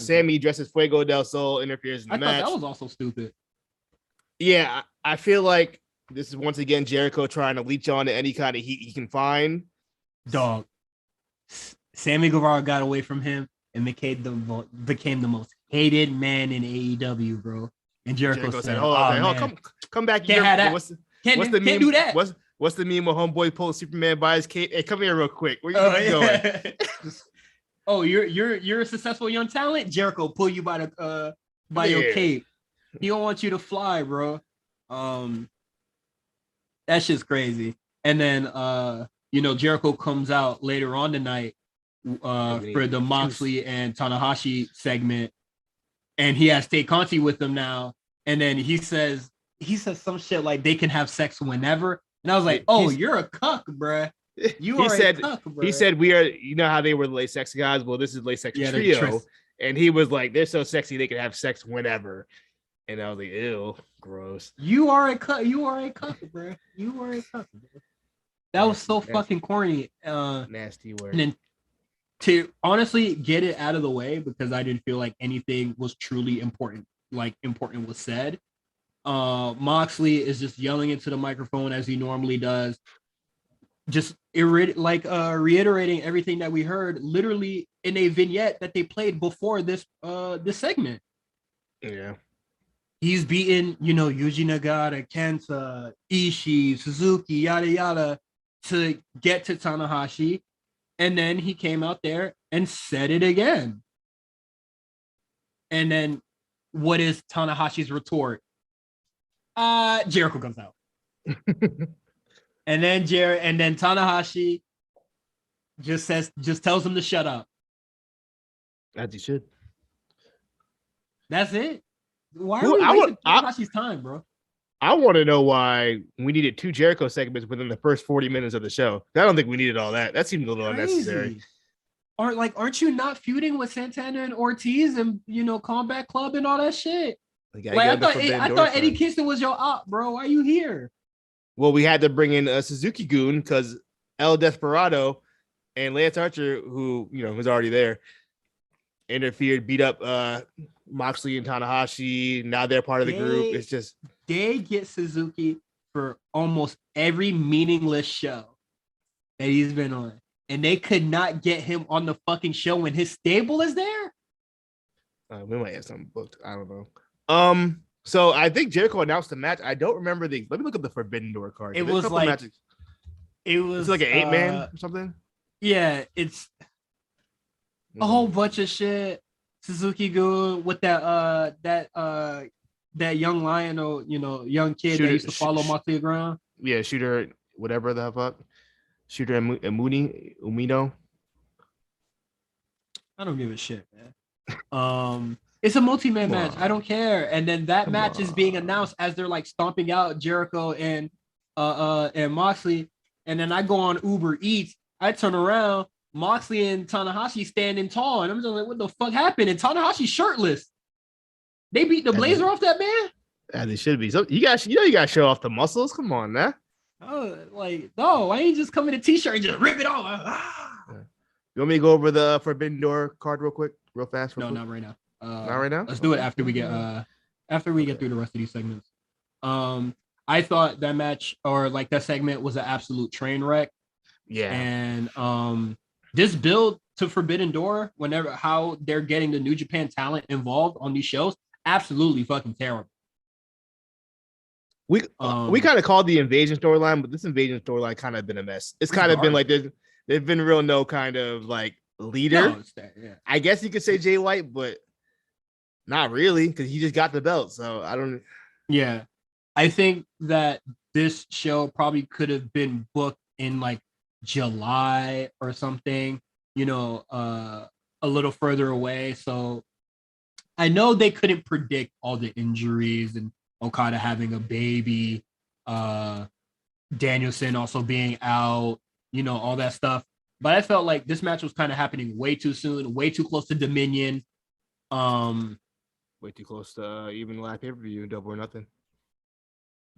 Sammy dresses Fuego del Sol, interferes in the match. I thought that was also stupid. Yeah, I feel like this is once again Jericho trying to leech on to any kind of heat he can find. Dog. Sammy Guevara got away from him and became the most hated man in AEW, bro. And Jericho said, come back. Can't have that. Can't do that. What's the meme when homeboy pulls Superman by his cape? Hey, come here real quick. Where you going? Oh, you're a successful young talent. Jericho pull you by your cape. He don't want you to fly, bro. That shit's crazy. And then Jericho comes out later on tonight for the Moxley and Tanahashi segment, and he has Tay Conti with him now. And then he says some shit like they can have sex whenever. And I was like, oh, you're a cuck, bruh. A cuck, bruh. He said we are, how they were the late sex guys? Well, this is late sex trio. And he was like, they're so sexy they can have sex whenever. And I was like, ew, gross. You are a cuck, bruh. You are a cuck, bro. That was so fucking corny. Nasty word. And then to honestly get it out of the way, because I didn't feel like anything was truly important was said. Moxley is just yelling into the microphone as he normally does, just reiterating everything that we heard literally in a vignette that they played before this segment. Yeah. He's beaten, Yuji Nagata, Kenta, Ishii, Suzuki, yada yada, to get to Tanahashi. And then he came out there and said it again. And then what is Tanahashi's retort? Jericho comes out. and then Tanahashi just tells him to shut up. As he should. That's it. Why are we wasting Tanahashi's time, bro? I want to know why we needed 2 Jericho segments within the first 40 minutes of the show. I don't think we needed all that. That seemed a little unnecessary. Aren't you not feuding with Santana and Ortiz and Combat Club and all that shit? I thought Eddie Kingston was your op, bro. Why are you here? Well, we had to bring in a Suzuki Goon because El Desperado and Lance Archer, who was already there, interfered, beat up Moxley and Tanahashi. Now they're part of the group. It's just they get Suzuki for almost every meaningless show that he's been on, and they could not get him on the fucking show when his stable is there. We might have something booked. I don't know. So I think Jericho announced the match. I don't remember let me look up the Forbidden Door card. It was like like an 8-man or something. Yeah, it's a whole bunch of shit. Suzuki Gun with that young lion or young kid that used to follow Moxley around. Yeah, Shooter, whatever the fuck. Shooter and Umino. I don't give a shit, man. It's a multi-man match. I don't care. And then that match is being announced as they're like stomping out Jericho and and Moxley, and then I go on Uber Eats. I turn around, Moxley and Tanahashi standing tall, and I'm just like, what the fuck happened? And Tanahashi's shirtless. They beat the blazer off that man. Yeah, they should be. So you got to show off the muscles. Come on, man. Oh, like no, why ain't you just come in a t-shirt and just rip it off? You want me to go over the Forbidden Door card real fast? No, not right now. Not right now. Let's do it after we get through the rest of these segments. I thought that match or like that segment was an absolute train wreck. Yeah. And this build to Forbidden Door, whenever how they're getting the New Japan talent involved on these shows, absolutely fucking terrible. We kind of called the invasion storyline, but this invasion storyline kind of been a mess. It's kind of been like there's been real no kind of like leader. No, yeah. I guess you could say Jay White, but not really because he just got the belt. So I don't. Yeah, I think that this show probably could have been booked in like July or something. You know, a little further away. So I know they couldn't predict all the injuries and Okada having a baby, Danielson also being out, you know, all that stuff. But I felt like this match was kind of happening way too soon, way too close to Dominion. Way too close to even last pay-per-view, Double or Nothing.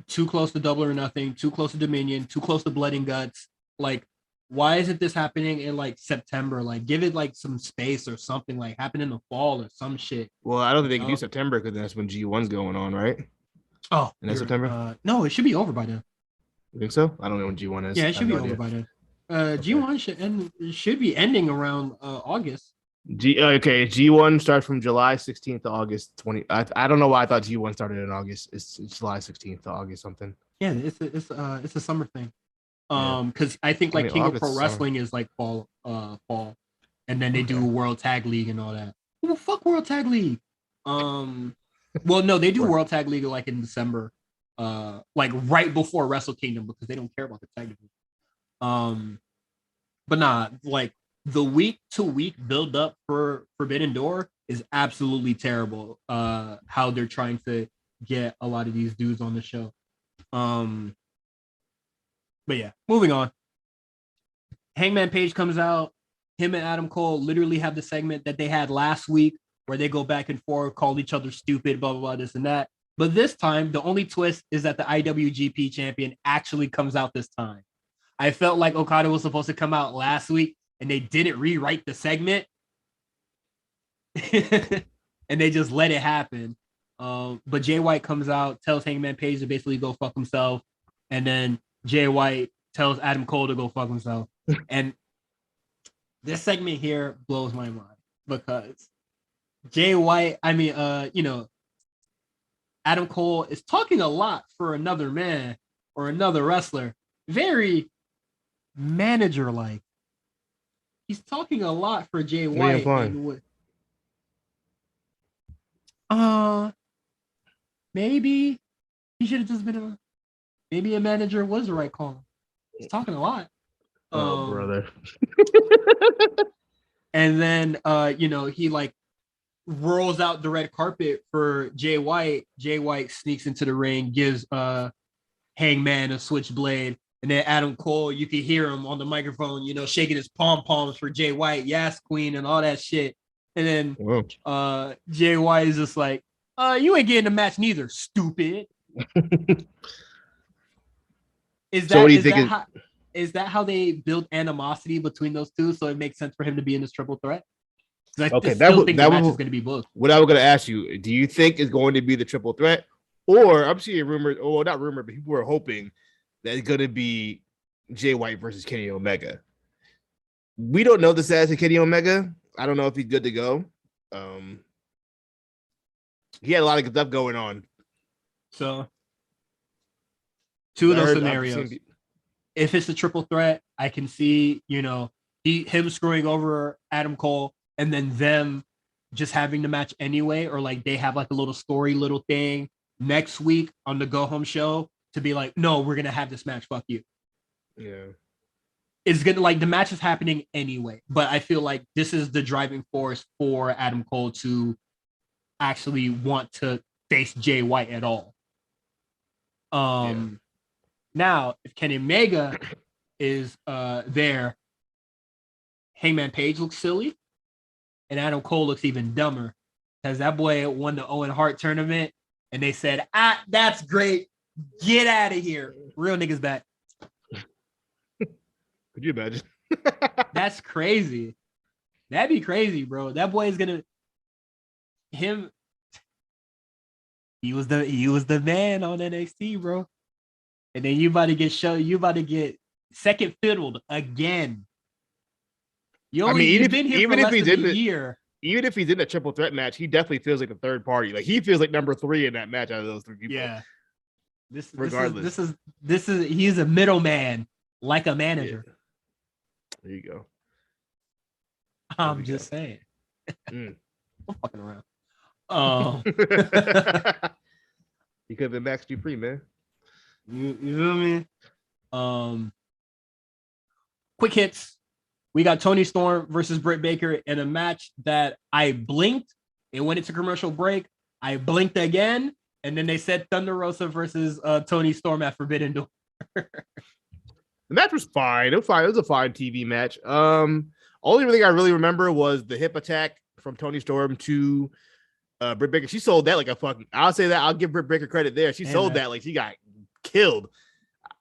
Too close to Double or Nothing, too close to Dominion, too close to Blood and Guts. Like, why isn't this happening in like September? Like, give it like some space or something, like happen in the fall or some shit. Well, I don't think they can do September because that's when G1's going on, right? Oh, in September? No, it should be over by then. You think so? I don't know when G1 is. Yeah, it should be over by then. G1 should be ending around August. G1 starts from July 16th to August 20. I don't know why I thought G1 started in August. It's July 16th to August something. Yeah, it's a summer thing. Because I think like King August of Pro Wrestling is like fall, and then they do World Tag League and all that. Well, fuck World Tag League. Well, no, they do World Tag League like in December, like right before Wrestle Kingdom because they don't care about the tag division. But nah, like the week to week build up for Forbidden Door is absolutely terrible. How they're trying to get a lot of these dudes on the show. But yeah, moving on. Hangman Page comes out. Him and Adam Cole literally have the segment that they had last week where they go back and forth, call each other stupid, blah, blah, blah, this and that. But this time, the only twist is that the IWGP champion actually comes out this time. I felt like Okada was supposed to come out last week and they didn't rewrite the segment. And they just let it happen. But Jay White comes out, tells Hangman Page to basically go fuck himself. And then Jay White tells Adam Cole to go fuck himself. And this segment here blows my mind because Jay White, Adam Cole is talking a lot for another man or another wrestler. Very manager-like. He's talking a lot for Jay White. Maybe he should have just been maybe a manager was the right call. He's talking a lot. Oh, brother. And then he like rolls out the red carpet for Jay White. Jay White sneaks into the ring, gives Hangman a switchblade, and then Adam Cole, you can hear him on the microphone, shaking his pom-poms for Jay White, yes, queen, and all that shit. And then Jay White is just like, you ain't getting the match neither, stupid. Is that how they build animosity between those two? So it makes sense for him to be in this triple threat? I think the match is going to be booked. What I was going to ask you, do you think it's going to be the triple threat? Or I'm seeing rumors, or not rumor, but people are hoping that it's going to be Jay White versus Kenny Omega. We don't know the status of Kenny Omega. I don't know if he's good to go. He had a lot of stuff going on. So, two of those scenarios. If it's a triple threat, I can see, him screwing over Adam Cole and then them just having the match anyway, or like they have like a little story, little thing next week on the Go Home show to be like, no, we're going to have this match. Fuck you. Yeah. It's going to like the match is happening anyway, but I feel like this is the driving force for Adam Cole to actually want to face Jay White at all. Now, if Kenny Omega is there, Hangman Page looks silly, and Adam Cole looks even dumber because that boy won the Owen Hart tournament, and they said, that's great. Get out of here. Real niggas back. Could you imagine? That's crazy. That'd be crazy, bro. That boy is gonna him. He was the man on NXT, bro. And then you about to get second fiddled again. You've been here for less than a year. Even if he's in a triple threat match, he definitely feels like a third party. Like he feels like number 3 in that match out of those 3 people. Yeah. Regardless. This is he's a middleman, like a manager. Yeah. There you go. I'm just saying. I'm fucking around. He could have been Max Dupree, man. You feel me? Quick hits. We got Toni Storm versus Britt Baker in a match that I blinked. It went into commercial break. I blinked again, and then they said Thunder Rosa versus Toni Storm at Forbidden Door. The match was fine. It was fine. It was a fine TV match. Only thing I really remember was the hip attack from Toni Storm to Britt Baker. She sold that like a fucking. I'll say that. I'll give Britt Baker credit there. She sold that like she got killed.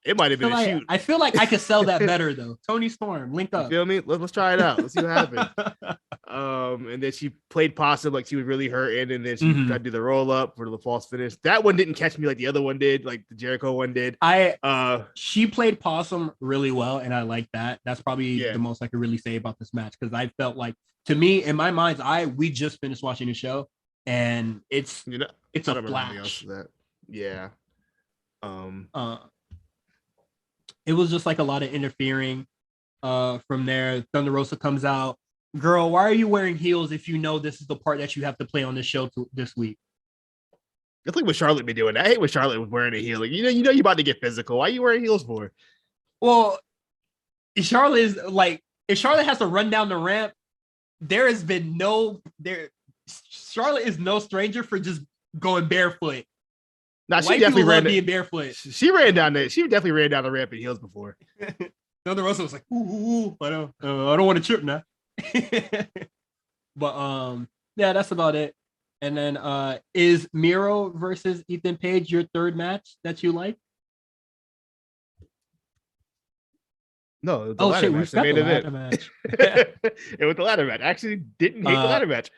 It might have been a shoot. I feel like I could sell that better though. Toni Storm, link up. You feel me? Let's try it out. Let's see what happens. And then she played possum like she was really hurting, and then she tried to do the roll up for the false finish. That one didn't catch me like the other one did, like the Jericho one did. She played possum really well, and I like that. That's probably the most I could really say about this match because I felt like, to me, in my mind's eye, we just finished watching the show, and it's a flash. Yeah. It was just like a lot of interfering from there. Thunder Rosa comes out. Girl, why are you wearing heels if you know this is the part that you have to play on this show this week? It's like what Charlotte be doing. I hate when Charlotte was wearing a heel. Like, you know you're about to get physical. Why are you wearing heels for? Well, Charlotte is like, if Charlotte has to run down the ramp, Charlotte is no stranger for just going barefoot. Nah, she definitely ran being barefoot. She ran down there. She definitely ran down the ramp in heels before. Thunder Rosa was like, ooh, I don't want to trip now. But yeah, that's about it. And then is Miro versus Ethan Page your third match that you like? No, it was the ladder match. We forgot the ladder match. It was the ladder match. I actually didn't hate the ladder match.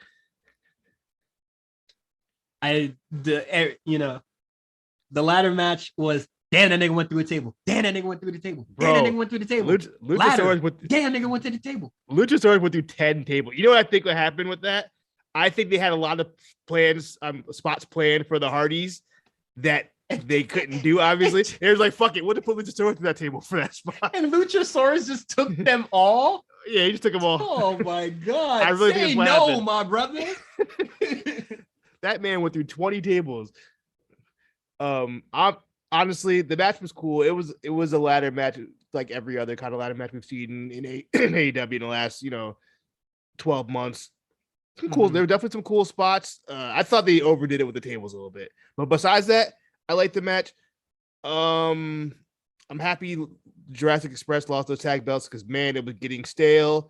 The ladder match was, damn, that nigga went through a table. Damn, that nigga went through the table. Damn, that nigga went through the table. Damn, nigga went to the table. Luchasaurus went through 10 tables. You know what I think what happened with that? I think they had a lot of plans, spots planned for the Hardys that they couldn't do, obviously. It was like, fuck it, we'll just put Luchasaurus through that table for that spot. And Luchasaurus just took them all? Yeah, he just took them all. Oh my God. I really think it's what happened. My brother. That man went through 20 tables. Honestly, the match was cool. It was a ladder match, like every other kind of ladder match we've seen in AEW in the last 12 months. Some cool. There were definitely some cool spots. I thought they overdid it with the tables a little bit, but besides that, I liked the match. I'm happy Jurassic Express lost those tag belts because, man, it was getting stale.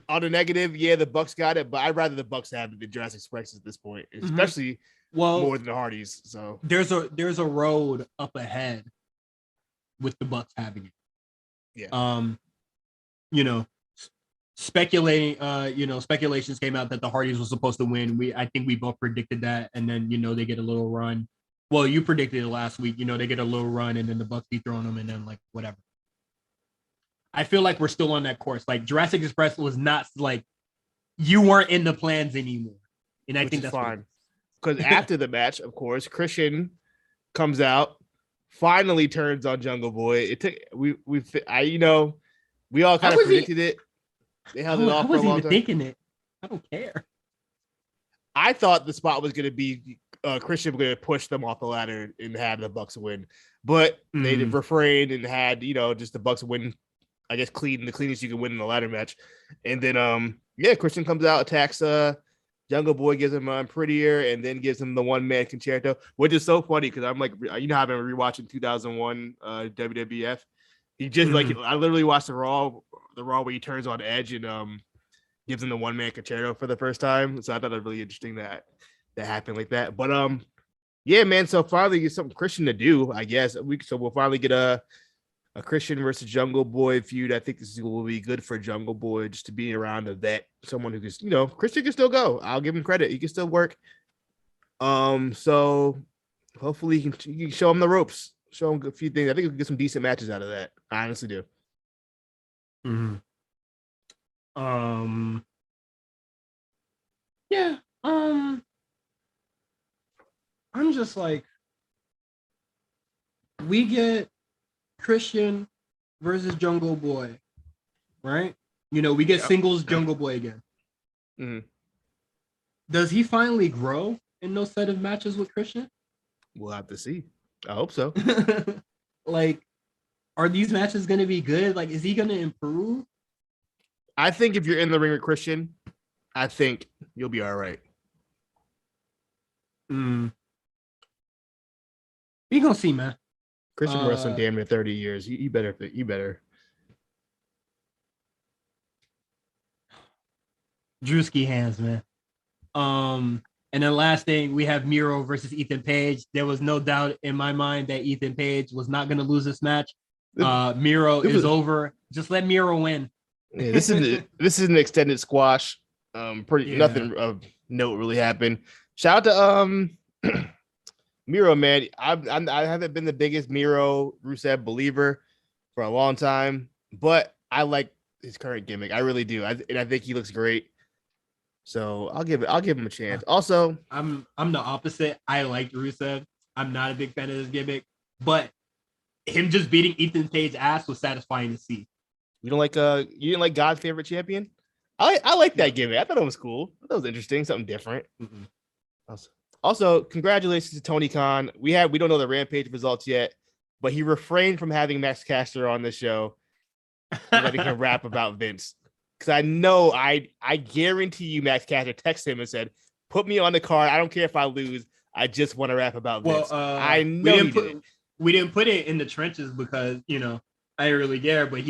On the negative, yeah, the Bucks got it, but I'd rather the Bucks have it than Jurassic Express at this point, especially more than the Hardys. So there's a road up ahead with the Bucks having it. Yeah. Speculations came out that the Hardys were supposed to win. I think we both predicted that, and then they get a little run. Well, you predicted it last week. They get a little run, and then the Bucks be throwing them, and then like whatever. I feel like we're still on that course. Like Jurassic Express was not like you weren't in the plans anymore, and I think that's fine. Because after the match, of course, Christian comes out, finally turns on Jungle Boy. It took we all kind of predicted it. They held it off for a long time. I wasn't even thinking it. I don't care. I thought the spot was going to be Christian was going to push them off the ladder and have the Bucks win, but they refrained and had just the Bucks win. I guess the cleanest you can win in the ladder match, and then Christian comes out, attacks Jungle Boy gives him Prettier and then gives him the one-man concerto, which is so funny because I'm like, you know, I've been rewatching 2001 WWF. He just like, I literally watched the Raw where he turns on Edge and gives him the one-man concerto for the first time. So I thought it was really interesting that happened like that. But yeah, man. So finally get something Christian to do, I guess. We'll finally get a Christian versus Jungle Boy feud. I think this will be good for Jungle Boy just to be around a vet, someone who can, you know, Christian can still go. I'll give him credit. He can still work. So hopefully you can show him the ropes, show him a few things. I think we can get some decent matches out of that. I honestly do. Yeah. I'm just like, we get Christian versus Jungle Boy, right? You know, we get singles Jungle Boy again. Does he finally grow in those set of matches with Christian? We'll have to see. I hope so. Like, are these matches going to be good? Like, is he going to improve? I think if you're in the ring with Christian, I think you'll be all right. We gonna see, man. Christian wrestling damn near 30 years. You better. Drewski hands, man. And then last thing, we have Miro versus Ethan Page. There was no doubt in my mind that Ethan Page was not going to lose this match. Miro is over. Just let Miro win. Yeah, this is an extended squash. Nothing of note really happened. Shout out to Miro, man. I haven't been the biggest Miro Rusev believer for a long time, but I like his current gimmick. I really do. I think he looks great. So I'll give him a chance. Also, I'm the opposite. I like Rusev. I'm not a big fan of his gimmick, but him just beating Ethan Page's ass was satisfying to see. You didn't like God's favorite champion? I like that gimmick. I thought it was cool. I thought it was interesting, something different. Also, congratulations to Tony Khan. We don't know the Rampage results yet, but he refrained from having Max Caster on the show so that he can rap about Vince. Because I know, I guarantee you, Max Caster texted him and said, "Put me on the card. I don't care if I lose. I just want to rap about Vince." I know we didn't put it in the trenches because, you know, I didn't really care. But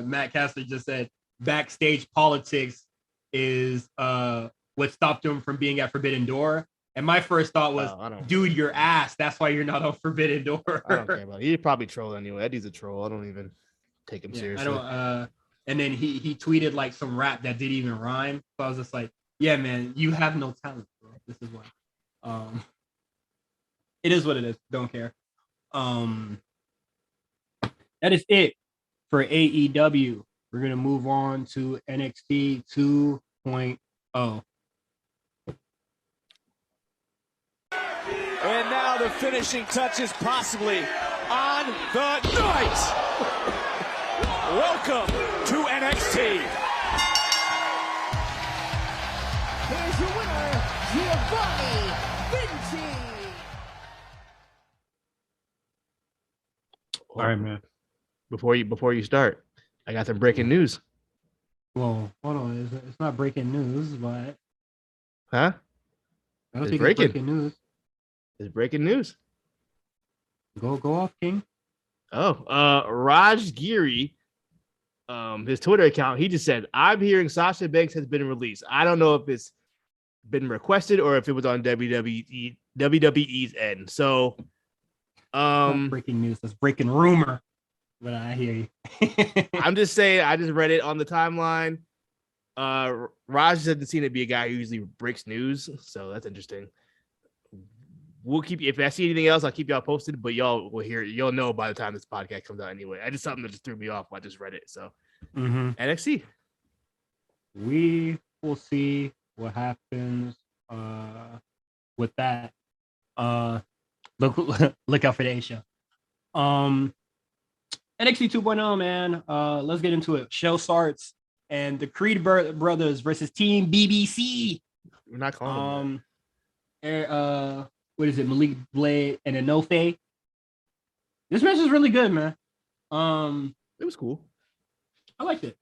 Matt Caster just said backstage politics is what stopped him from being at Forbidden Door. And my first thought was, dude, your ass. That's why you're not on Forbidden Door. I don't care about it. He's probably trolling anyway. That dude's a troll. I don't even take him seriously. And then he tweeted like some rap that didn't even rhyme. So I was just like, yeah, man, you have no talent, bro. This is why. It is what it is. Don't care. That is it for AEW. We're gonna move on to NXT 2.0. And now the finishing touches possibly on the night. Welcome to NXT. Here's your winner, Giovanni Vinci. All right, man. Before you start, I got some breaking news. Well, hold on. It's not breaking news, but huh? I don't think it's breaking news. It's breaking news. Go off, King. Oh, Raj Giri, his Twitter account, he just said, "I'm hearing Sasha Banks has been released. I don't know if it's been requested or if it was on WWE's end." So, breaking news. That's breaking rumor. But I hear you. I'm just saying. I just read it on the timeline. Raj doesn't seem to be a guy who usually breaks news, so that's interesting. We'll keep you. If I see anything else, I'll keep y'all posted. But y'all will hear. You'll know by the time this podcast comes out anyway. I just something that just threw me off. I just read it. So NXT. We will see what happens with that. Look out for the A show. NXT 2.0, man. Let's get into it. Show starts, and the Creed brothers versus Team BBC. We're not calling them. What is it? Malik Blade and Enofe. This match is really good, man. It was cool. I liked it.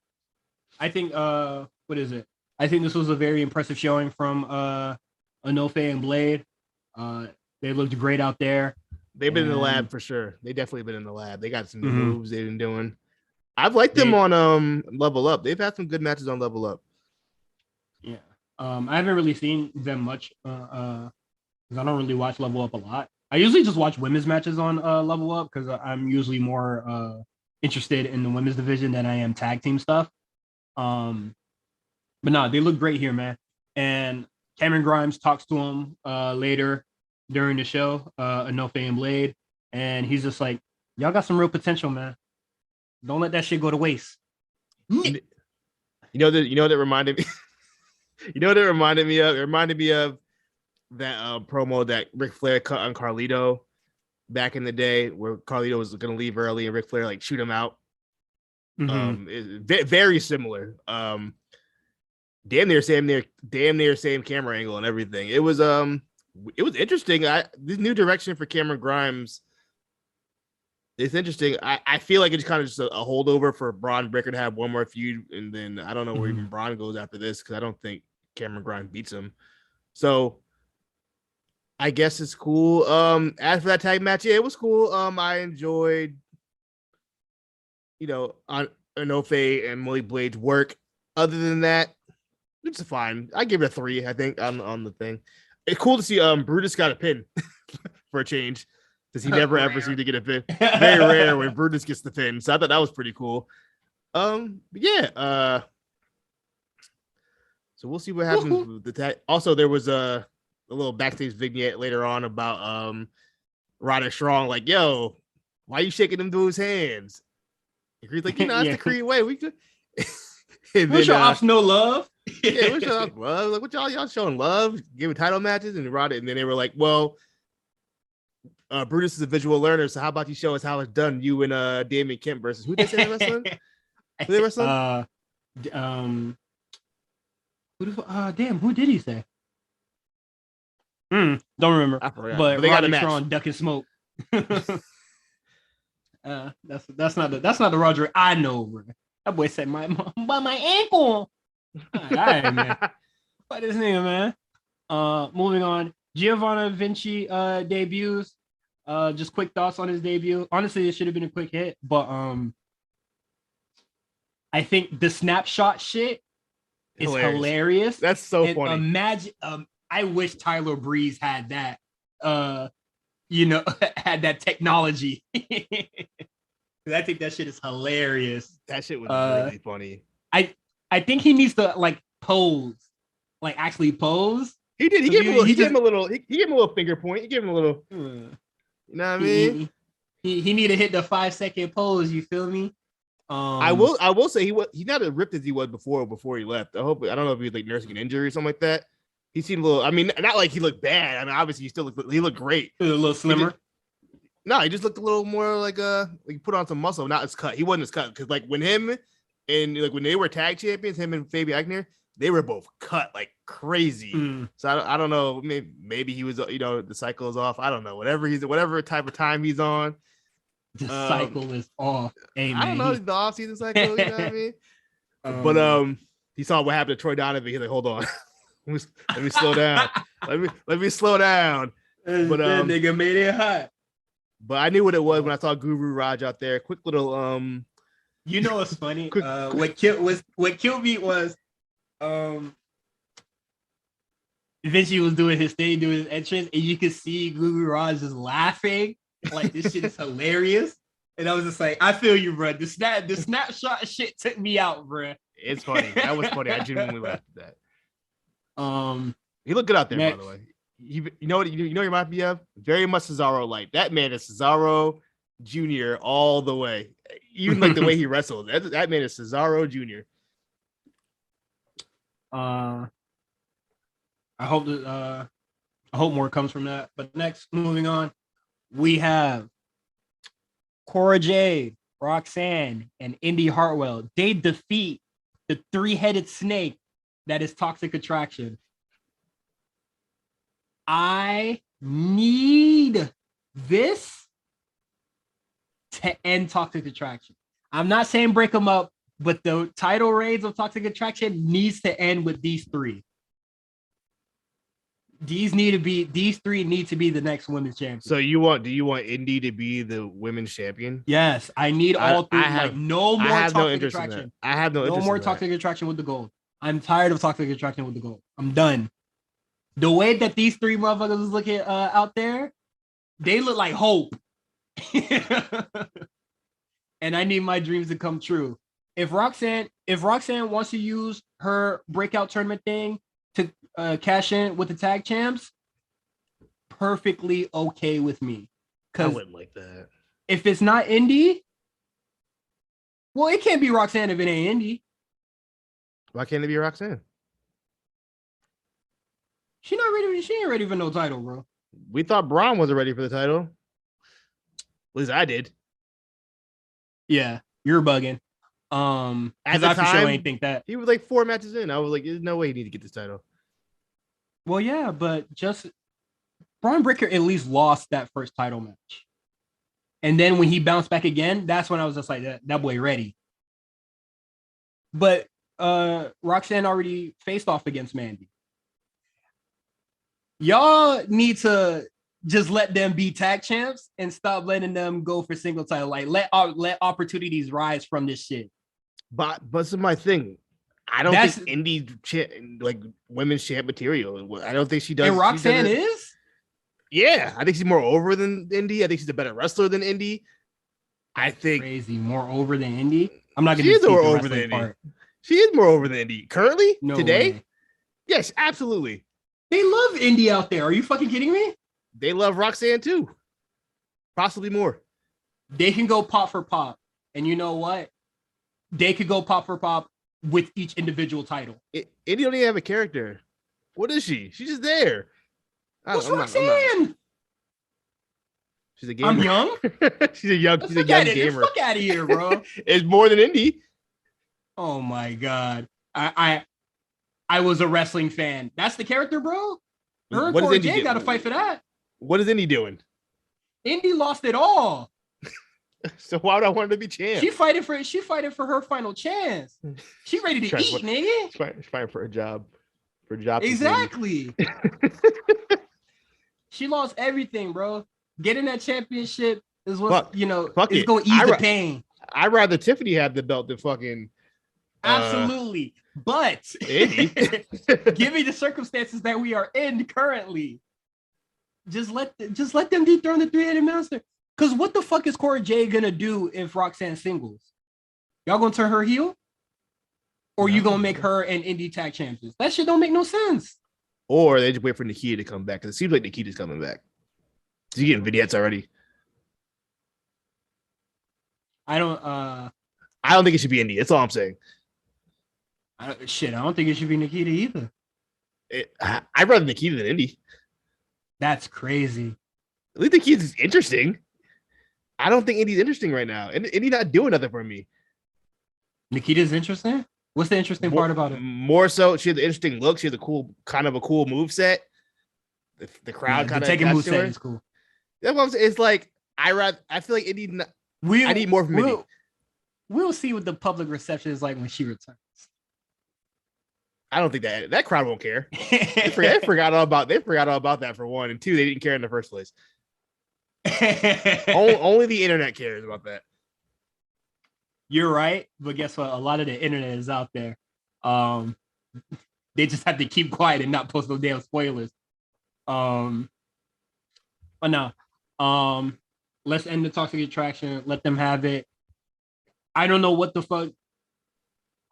I think what is it? I think this was a very impressive showing from Enofe and Blade. They looked great out there. They've been in the lab for sure. They definitely been in the lab. They got some new moves they've been doing. I've liked them on Level Up. They've had some good matches on Level Up. Yeah. I haven't really seen them much because I don't really watch Level Up a lot. I usually just watch women's matches on Level Up because I'm usually more interested in the women's division than I am tag team stuff. But no, they look great here, man. And Cameron Grimes talks to him later during the show, Enofe and Blade, and he's just like, "Y'all got some real potential, man. Don't let that shit go to waste." You know that reminded me. You know what it reminded me of? It reminded me of that promo that Ric Flair cut on Carlito back in the day, where Carlito was going to leave early and Ric Flair like shoot him out. Very similar. Damn near same camera angle and everything. It was interesting. This new direction for Cameron Grimes. It's interesting. I feel like it's kind of just a holdover for Braun Breaker to have one more feud, and then I don't know where even Braun goes after this because I don't think Cameron Grimes beats him. So I guess it's cool. As for that tag match, yeah, it was cool. I enjoyed, on Enofe and Molly Blade's work. Other than that, it's fine. I give it a 3, I think, on the thing. It's cool to see Brutus got a pin for a change. Because he never ever seemed to get a pin. Very rare when Brutus gets the pin. So I thought that was pretty cool. Yeah. So we'll see what happens with the tag. Also, there was a little backstage vignette later on about Roderick Strong, like, yo, why are you shaking them dude's hands? And he's like, it's the Creed way. We could. Wish your ops no love. Yeah, wish your ops love. Like, what y'all showing love, giving title matches, and then they were like, well. Brutus is a visual learner, so how about you show us how it's done? You and Damian Kemp versus who they say they're wrestling? Who they wrestling? Who did he say? Don't remember. I forgot. But they got a Roderick match. Strong ducking smoke. That's not the Roger I know, bro. That boy said my ankle. All right, man. Fuck this nigga, man. Moving on. Giovanna Vinci debuts. Just quick thoughts on his debut. Honestly, it should have been a quick hit, but I think the snapshot shit is hilarious. That's so funny. Imagine, I wish Tyler Breeze had that. Had that technology. I think that shit is hilarious. That shit was really funny. I think he needs to pose, actually pose. He did. He gave him a little finger point. He gave him a little. You know what I mean? He need to hit the 5-second pose. You feel me? I will say he's not as ripped as he was before he left. I don't know if he was like nursing an injury or something like that. He seemed a little. I mean, not like he looked bad. I mean, obviously he looked great. A little slimmer. He just looked a little more like put on some muscle. Not as cut. He wasn't as cut because like when him and when they were tag champions, him and Fabian Aichner, they were both cut like crazy. So I don't know. Maybe he was, the cycle is off. I don't know. Whatever type of time he's on. The cycle is off. Hey, man. I don't know the off-season cycle. You know what I mean? But he saw what happened to Troy Donovan. He's like, hold on, let me slow down. Let me slow down. But that nigga made it hot. But I knew what it was when I saw Guru Raj out there. Quick little You know what's funny? What killed me was Vinci was doing his thing, doing his entrance, and you could see Guru Raj just laughing. Like, this shit is hilarious. And I was just like, I feel you, bro. The snapshot shit took me out, bro. It's funny. That was funny. I genuinely laughed at that. He looked good out there, by the way. You know what he might be of? Very much Cesaro like. That man is Cesaro Jr. all the way. Even like the way he wrestled. That man is Cesaro Jr. I hope more comes from that. But next, moving on, we have Cora Jade, Roxanne, and Indy Hartwell. They defeat the 3-headed snake that is Toxic Attraction. I need this to end Toxic Attraction. I'm not saying break them up, but the title reigns of Toxic Attraction needs to end with these three. These three need to be the next women's champion. So do you want Indy to be the women's champion? Yes, I need all three. No more Toxic interest Attraction. in that. I have no interest more in that. Toxic Attraction with the gold. I'm tired of Toxic Attraction with the gold. I'm done. The way that these three motherfuckers look at out there, they look like hope. And I need my dreams to come true. If Roxanne wants to use her breakout tournament thing to cash in with the tag champs, perfectly okay with me. I wouldn't like that. If it's not Indy, well, it can't be Roxanne if it ain't Indy. Why can't it be Roxanne? She ain't ready for no title, bro. We thought Braun wasn't ready for the title. At least I did. Yeah, you're bugging. At the I time, for sure ain't think that. He was like 4 matches in. I was like, there's no way he need to get this title. Well, yeah, but just Braun Breaker at least lost that first title match. And then when he bounced back again, that's when I was just like, that boy ready. But Roxanne already faced off against Mandy. Y'all need to just let them be tag champs and stop letting them go for single title. Like let opportunities rise from this shit. But this is my thing. I don't think Indy like women's champ material. I don't think she does. And Roxanne is? Yeah, I think she's more over than Indy. I think she's a better wrestler than Indy. I think crazy more over than Indy. I'm not gonna. She is more over than Indy. Part. She is more over than Indy currently. No today. Way. Yes, absolutely. They love Indy out there. Are you fucking kidding me? They love Roxanne too. Possibly more. They can go pop for pop, and you know what? They could go pop for pop with each individual title. Indy don't even have a character. What is she? She's just there. What's Roxanne? She's a gamer. I'm young. she's a young gamer. Fuck out of here, bro. It's more than Indy. Oh my god. I was a wrestling fan. That's the character, bro. Her and Cora Jade got to fight for that. What is Indy doing? Indy lost it all. So why would I want her to be champ? She fighting for her final chance. She ready to eat, nigga. She's fighting for a job. Exactly. She lost everything, bro. Getting that championship is what it's gonna ease the pain. I'd rather Tiffany have the belt than fucking absolutely. But given the circumstances that we are in currently, just let them dethrone the three-headed monster. Because what the fuck is Cora Jade gonna do if Roxanne singles? Y'all gonna turn her heel? Or you gonna make her and Indy tag champions? That shit don't make no sense. Or they just wait for Nikita to come back because it seems like Nikita's coming back. Is he getting vignettes already? I don't think it should be Indy. That's all I'm saying. I don't think it should be Nikita either. I'd rather Nikita than Indy. That's crazy. At least Nikita's interesting. I don't think Indy's interesting right now. And Indy's not doing nothing for me. Nikita's interesting? What's the interesting part about it? More so, she has an interesting look. She has a cool move set. The crowd kind of taking move set is cool. That's what I'm saying. It's like I feel like Indy. I need more from Indy. We'll see what the public reception is like when she returns. I don't think that crowd won't care. They forgot all about that for one, and two, they didn't care in the first place. Only the internet cares about that. You're right, but guess what? A lot of the internet is out there. They just have to keep quiet and not post no damn spoilers. But no. Let's end the Toxic Attraction. Let them have it. I don't know what the fuck.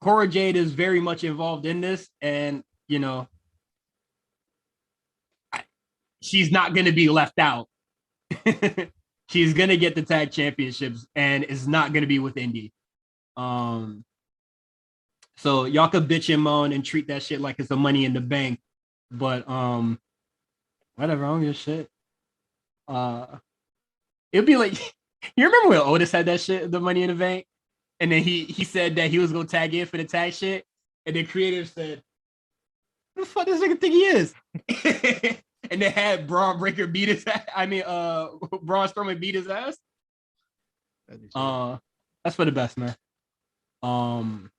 Cora Jade is very much involved in this, and she's not gonna be left out. She's gonna get the tag championships, and is not gonna be with Indy. So y'all could bitch and moan and treat that shit like it's a Money in the Bank, but whatever. I don't give a shit. It'd be like, you remember when Otis had that shit, the Money in the Bank, and then he said that he was gonna tag in for the tag shit, and the creator said, "Who the fuck this nigga think he is?" And they had Braun Breaker beat his ass. Braun Strowman beat his ass. That's for the best, man. Um,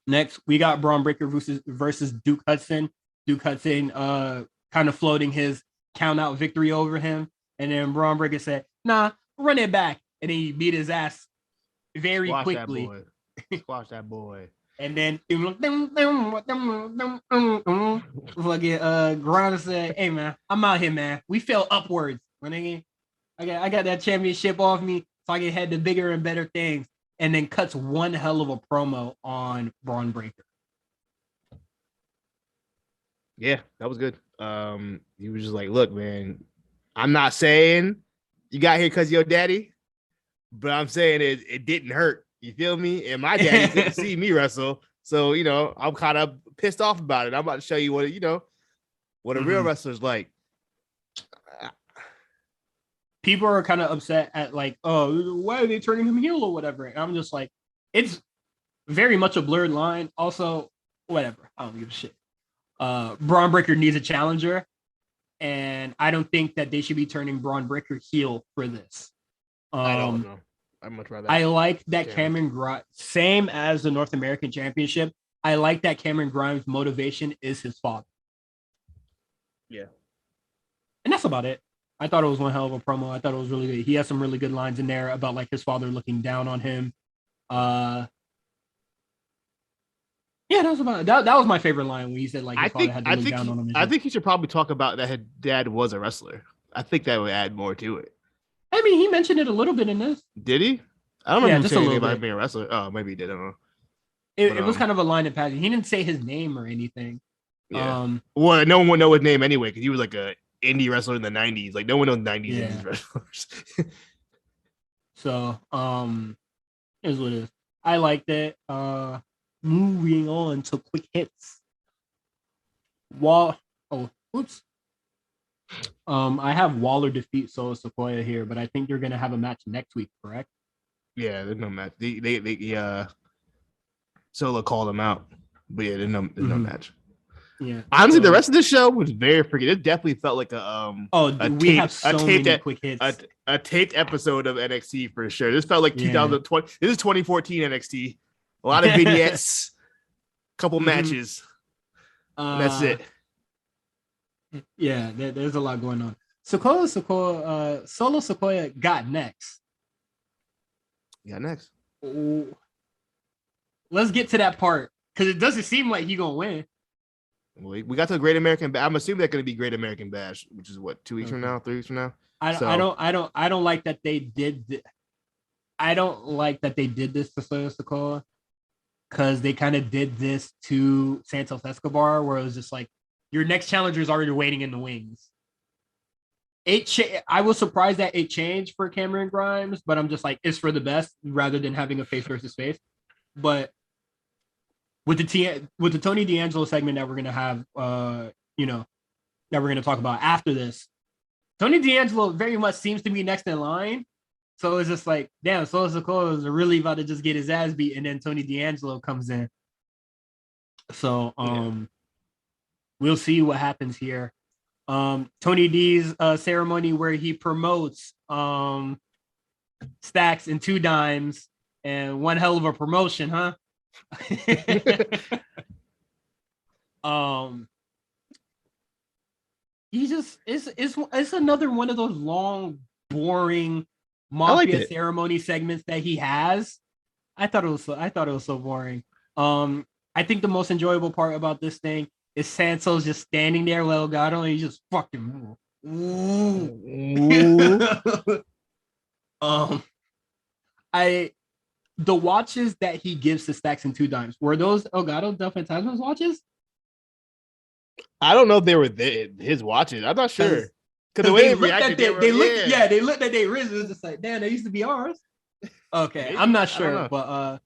Next we got Braun Breaker versus Duke Hudson. Duke Hudson kind of floating his count out victory over him, and then Braun Breaker said, "Nah, run it back," and then he beat his ass very Squash quickly. That boy. Squash that boy. And then fucking Grinder said, "Hey man, I'm out here, man. We fell upwards. I got that championship off me, so I can head to bigger and better things." And then cuts one hell of a promo on Braun Breaker. Yeah, that was good. He was just like, "Look, man, I'm not saying you got here because your daddy, but I'm saying it didn't hurt. You feel me? And my daddy couldn't see me wrestle, so I'm kind of pissed off about it. I'm about to show you what a real wrestler's like." People are kind of upset at like, oh, why are they turning him heel or whatever? And I'm just like, it's very much a blurred line. Also, whatever. I don't give a shit. Braun Breaker needs a challenger, and I don't think that they should be turning Braun Breaker heel for this. I don't know. I'd much rather. I like that Cameron Grimes, same as the North American Championship. I like that Cameron Grimes' motivation is his father. Yeah. And that's about it. I thought it was one hell of a promo. I thought it was really good. He has some really good lines in there about like his father looking down on him. Yeah, that was about that was my favorite line when he said like his father had to look down on him. I think he should probably talk about that his dad was a wrestler. I think that would add more to it. I mean, he mentioned it a little bit in this. Did he? I don't remember just saying a anything little about being a wrestler. Oh, maybe he did. I don't know. It was kind of a line in passing. He didn't say his name or anything. Yeah. Well, no one would know his name anyway because he was like a indie wrestler in the 90s. Like no one knows 90s indie wrestlers. So, is what it is. I liked it. Moving on to quick hits. I have Waller defeat Solo Sequoia here, but I think you're gonna have a match next week, correct? Yeah, there's no match. They Solo called him out, but yeah, there's no match. Yeah. Honestly, the rest of the show was very freaking. It definitely felt like many quick hits. A taped episode of NXT for sure. This felt like 2020. This is 2014 NXT. A lot of vignettes, couple matches. That's it. Yeah, there's a lot going on. Solo Sequoia got next. Yeah, next. Ooh. Let's get to that part because it doesn't seem like he's gonna win. We got to a Great American. I'm assuming that's going to be Great American Bash, which is what 2 weeks from now, 3 weeks from now. I don't like that they did. I don't like that they did this to Solo Sequoia because they kind of did this to Santos Escobar, where it was just like your next challenger is already waiting in the wings. I was surprised that it changed for Cameron Grimes, but I'm just like it's for the best rather than having a face versus face. But with the Tony D'Angelo segment that we're gonna have, that we're gonna talk about after this, Tony D'Angelo very much seems to be next in line. So it's just like, damn, Solo Sikoa is really about to just get his ass beat, and then Tony D'Angelo comes in. So we'll see what happens here. Tony D's ceremony where he promotes Stacks and Two Dimes, and one hell of a promotion, huh? He just it's another one of those long, boring mafia ceremony segments that he has. I thought it was so boring. I think the most enjoyable part about this thing is Santos just standing there with Elgato and he just fucking the watches that he gives to Stacks and Two Dimes, were those Elgato Del Fantasma's watches? I don't know if they were his watches. I'm not sure. Because the way they reacted, they looked at their wrists. It was just like, damn, they used to be ours. Okay, maybe? I'm not sure, but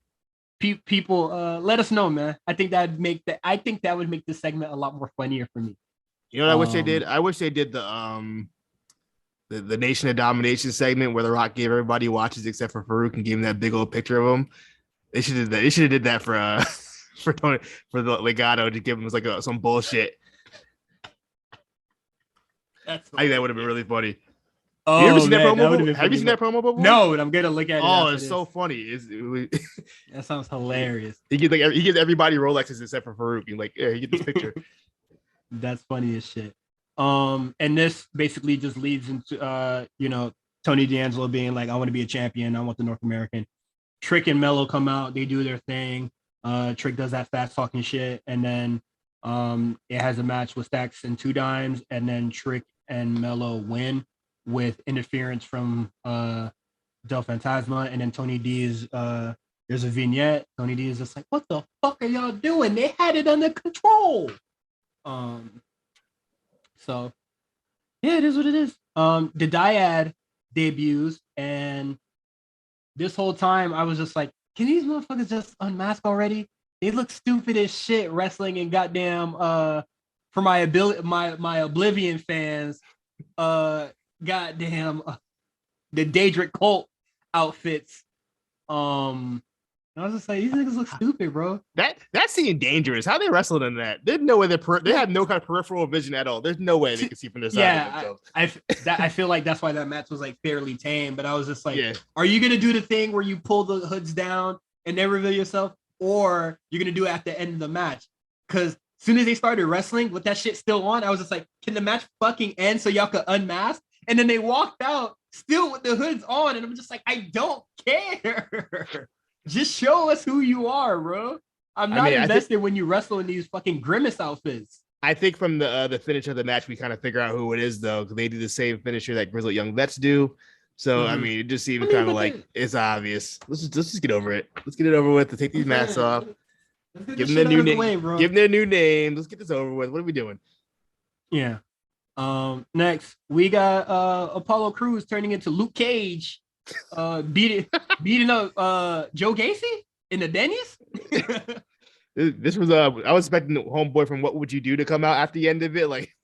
people, let us know, man. I think that would make this segment a lot more funnier for me. You know what I wish they did? I wish they did the Nation of Domination segment where The Rock gave everybody watches except for Farouk and gave him that big old picture of him. They should have did that. They should have did that for the Legato to give him like some bullshit. I think that would have been really funny. Oh, you ever seen that man, promo? would've been Have you seen that promo before? No, but I'm gonna look at it. Oh, after it's this. so funny. That sounds hilarious. He gives everybody Rolexes except for Farouk. He's like, yeah, you get this picture. That's funny as shit. And this basically just leads into Tony D'Angelo being like, I want to be a champion. I want the North American. Trick and Mello come out, they do their thing. Trick does that fast talking shit, and then it has a match with Stacks and Two Dimes, and then Trick and Mello win with interference from Del Fantasma, and then Tony D is there's a vignette. Tony D is just like, what the fuck are y'all doing? They had it under control. So yeah, it is what it is. The Dyad debuts, and this whole time I was just like, can these motherfuckers just unmask already? They look stupid as shit wrestling and goddamn for my Oblivion fans, goddamn the Daedric cult outfits. I was just like, these niggas look stupid, bro. That seemed dangerous. How they wrestled in that? There's no way they had no kind of peripheral vision at all. There's no way they could see from this side. Yeah, I feel like that's why that match was like fairly tame. But I was just like, Are you gonna do the thing where you pull the hoods down and then reveal yourself, or you're gonna do it at the end of the match? Because as soon as they started wrestling with that shit still on, I was just like, can the match fucking end so y'all could unmask? And then they walked out still with the hoods on, and I'm just like, I don't care. Just show us who you are, bro. I'm not invested when you wrestle in these fucking grimace outfits. I think from the finish of the match, we kind of figure out who it is, though, because they do the same finisher that Grizzled Young Vets do. So, I mean, it just seems kind of like it's obvious. Let's just get over it. Let's get it over with. To take these masks off. Give them their new name. Give them their new name. Let's get this over with. What are we doing? Yeah. Next, we got Apollo Crews turning into Luke Cage. Beating up Joe Gacy in the Denny's. This was I was expecting the homeboy from What Would You Do to come out after the end of it, like.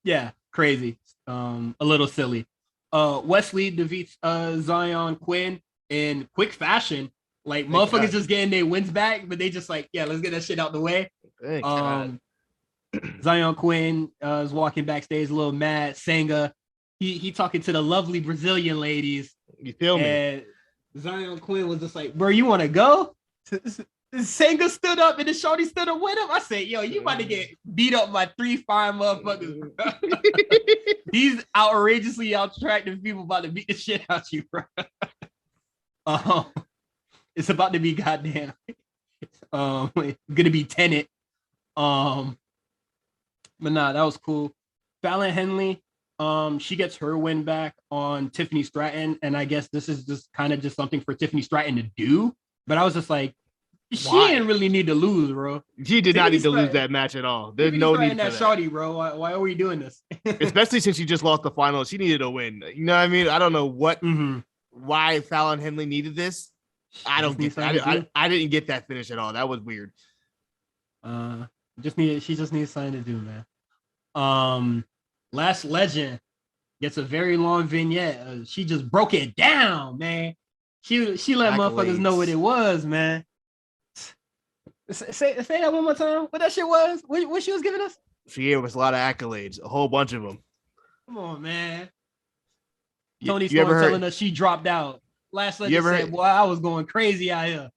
Yeah, crazy. A little silly. Wesley defeats Zion Quinn in quick fashion. Like, motherfuckers just getting their wins back, but they just like, yeah, let's get that shit out the way. Zion Quinn is walking backstage a little mad. Senga, he talking to the lovely Brazilian ladies. You feel me? And Zion Quinn was just like, bro, you want to go? Senga stood up and the shorty stood up with him. I said, yo, you about to get beat up by 3 fine motherfuckers. These outrageously attractive people about to beat the shit out you, bro. It's about to be goddamn. Gonna be Tenet. But nah, that was cool. Fallon Henley, she gets her win back on Tiffany Stratton, and I guess this is just kind of just something for Tiffany Stratton to do. But I was just like, she didn't really need to lose, bro. She did not need to lose that match at all. There's no need for that. Shawty, bro. Why are we doing this? Especially since she just lost the final. She needed a win. You know what I mean? I don't know why Fallon Henley needed this. I don't get that. I didn't get that finish at all. That was weird. She just needs something to do, man. Last Legend gets a very long vignette. She just broke it down, man. She let motherfuckers know what it was, man. Say that one more time. What that shit was? What she was giving us? She gave us a lot of accolades, a whole bunch of them. Come on, man. Tony Storm telling us she dropped out. Last Legend said, "Boy, I was going crazy out here."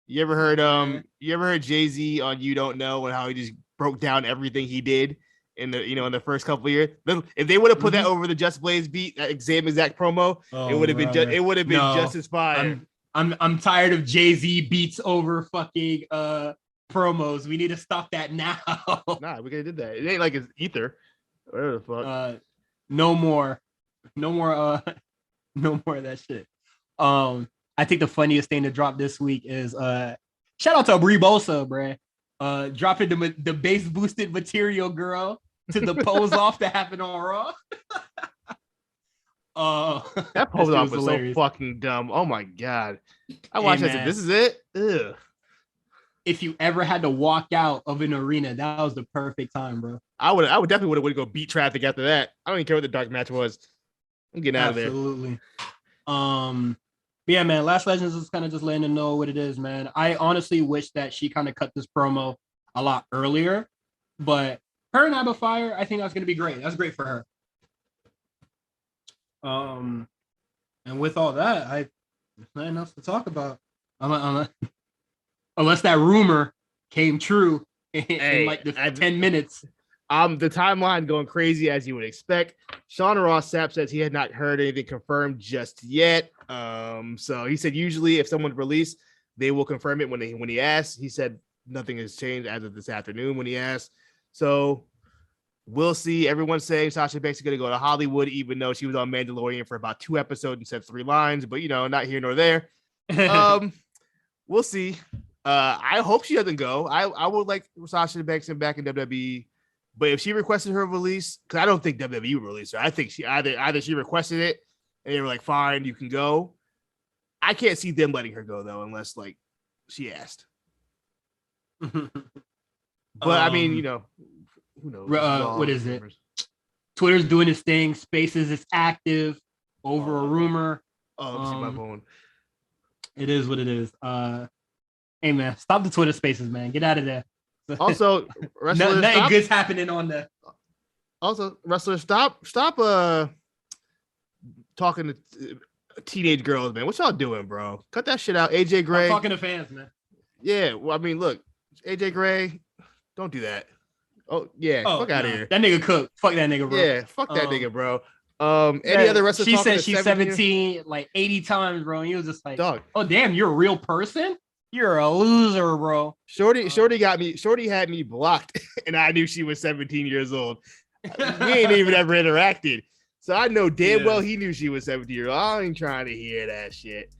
You ever heard Jay-Z on You Don't Know and how he just broke down everything he did in the first couple of years? If they would have put that over the Just Blaze beat, that same exact promo, it would have been just as fire. I'm tired of Jay-Z beats over fucking promos. We need to stop that now. Nah, we could have did that. It ain't like it's ether. Whatever the fuck. No more of that shit. I think the funniest thing to drop this week is shout out to Brie Bosa, bruh. Dropping the bass boosted material girl to the pose off that happened on Raw. That pose off was hilarious. So fucking dumb. Oh my god. I watched that. This is it. Ugh. If you ever had to walk out of an arena, that was the perfect time, bro. I would definitely would go beat traffic after that. I don't even care what the dark match was. I'm getting out of there. Absolutely. Yeah, man. Last Legends is kind of just letting them know what it is, man. I honestly wish that she kind of cut this promo a lot earlier. But her and Abba Fire, I think that's going to be great. That's great for her. And with all that, there's nothing else to talk about. Unless that rumor came true in like the 10 minutes. The timeline going crazy as you would expect. Sean Ross Sapp says he had not heard anything confirmed just yet. So he said usually if someone's released, they will confirm it when he asks. He said nothing has changed as of this afternoon when he asked. So we'll see. Everyone's saying Sasha Banks is going to go to Hollywood, even though she was on Mandalorian for about 2 episodes and said 3 lines. But not here nor there. We'll see. I hope she doesn't go. I would like Sasha Banks back in WWE. But if she requested her release, because I don't think WWE would release her. I think she either she requested it and they were like, fine, you can go. I can't see them letting her go though, unless like she asked. But I mean, who knows? What is it? Twitter's doing its thing. Spaces is active over a rumor. Oh, see my phone. It is what it is. Hey man, stop the Twitter Spaces, man. Get out of there. Also, wrestlers, nothing good's happening on the. Also, wrestlers, stop talking to teenage girls, man. What y'all doing, bro? Cut that shit out. AJ Gray. Stop talking to fans, man. Yeah, well, I mean, look, AJ Gray, don't do that. Fuck out of here. That nigga cook. Fuck that nigga, bro. Yeah, fuck that nigga, bro. Any other wrestlers? She said she's 17 like 80 times, bro. And he was just like, dog. Oh damn, you're a real person. You're a loser, bro. Shorty got me. Shorty had me blocked, and I knew she was 17 years old. We ain't even ever interacted, so I know damn well he knew she was 17 years old. I ain't trying to hear that shit.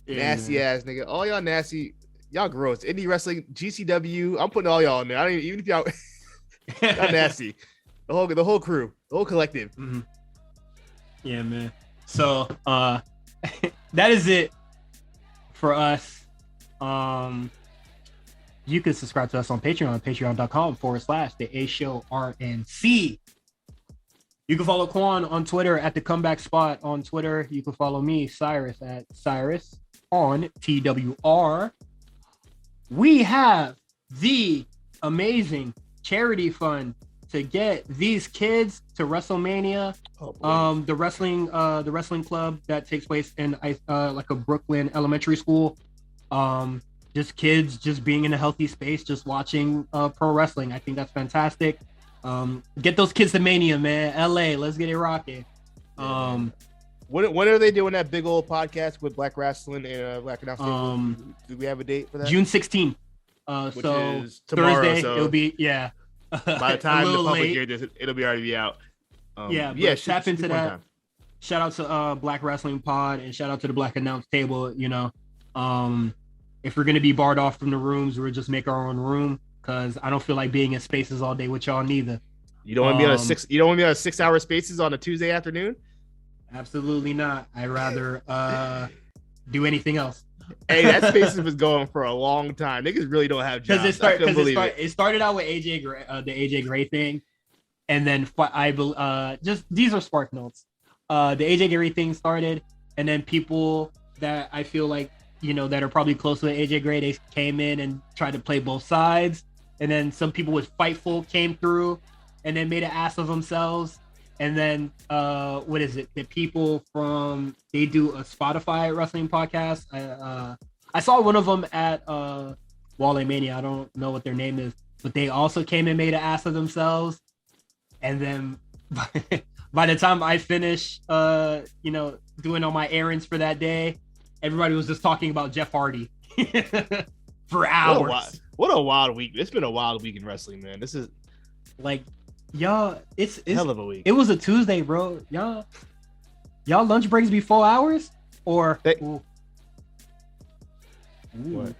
Nasty ass nigga. All y'all nasty. Y'all gross. Indie wrestling, GCW. I'm putting all y'all in there. I don't even if y'all. Y'all nasty. The whole crew, the whole collective. Mm-hmm. Yeah, man. So that is it for us. You can subscribe to us on Patreon, patreon.com/the A Show RNC. You can follow Quan on Twitter at the Comeback Spot on Twitter. You can follow me, Cyrus, at Cyrus on TWR. We have the amazing charity fund to get these kids to WrestleMania. The wrestling club that takes place in like a Brooklyn elementary school. Just kids just being in a healthy space, just watching pro wrestling. I think that's fantastic. Get those kids to Mania, man. LA, let's get it rocking. When are they doing that big old podcast with Black Wrestling and Black Announcement? Do we have a date for that? June 16th. Which So is tomorrow, Thursday, so it'll be by the time the public hears this, it'll be already out. Tap into that. Time. Shout out to Black Wrestling Pod and shout out to the Black Announce Table. If we're gonna be barred off from the rooms, we'll just make our own room because I don't feel like being in spaces all day with y'all neither. You don't want to be on You don't want to be on 6-hour spaces on a Tuesday afternoon. Absolutely not. I'd rather do anything else. Hey, that spaces was going for a long time. Niggas really don't have jobs. It started out with AJ Gray, the AJ Gray thing, and then just these are spark notes. The AJ Gray thing started, and then people that I feel like that are probably close to AJ Gray, they came in and tried to play both sides, and then some people with Fightful came through, and then made an ass of themselves. And then the people they do a Spotify wrestling podcast. I saw one of them at Wale Mania. I don't know what their name is, but they also came and made an ass of themselves. And then by the time I finished doing all my errands for that day, everybody was just talking about Jeff Hardy for hours. What a wild week. It's been a wild week in wrestling, man. This is like y'all, it's hell of a week. It was a Tuesday, bro. Y'all lunch breaks be 4 hours or what?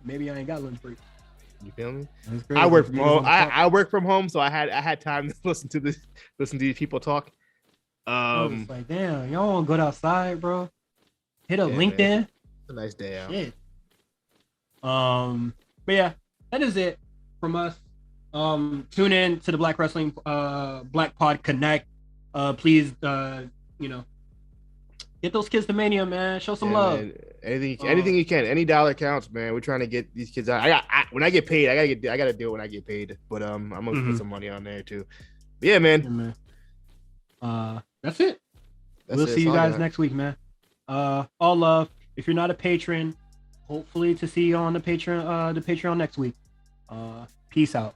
Maybe I ain't got lunch break. You feel me? I work from home. I work from home, so I had time to listen to these people talk. It's like, damn, y'all want to go outside, bro? Hit up LinkedIn. Man. It's a nice day out. Shit. But yeah, that is it from us. Tune in to the Black Wrestling Black Pod Connect. Please Get those kids to Mania, man. Show some Yeah, love. man. Anything you can. Any dollar counts, man. We're trying to get these kids out. When I get paid, I gotta do it when I get paid. But I'm gonna put some money on there too. But yeah, man. Yeah, man. That's it. We'll see you guys next week, man. All love. If you're not a patron, hopefully to see you on the Patreon next week. Peace out.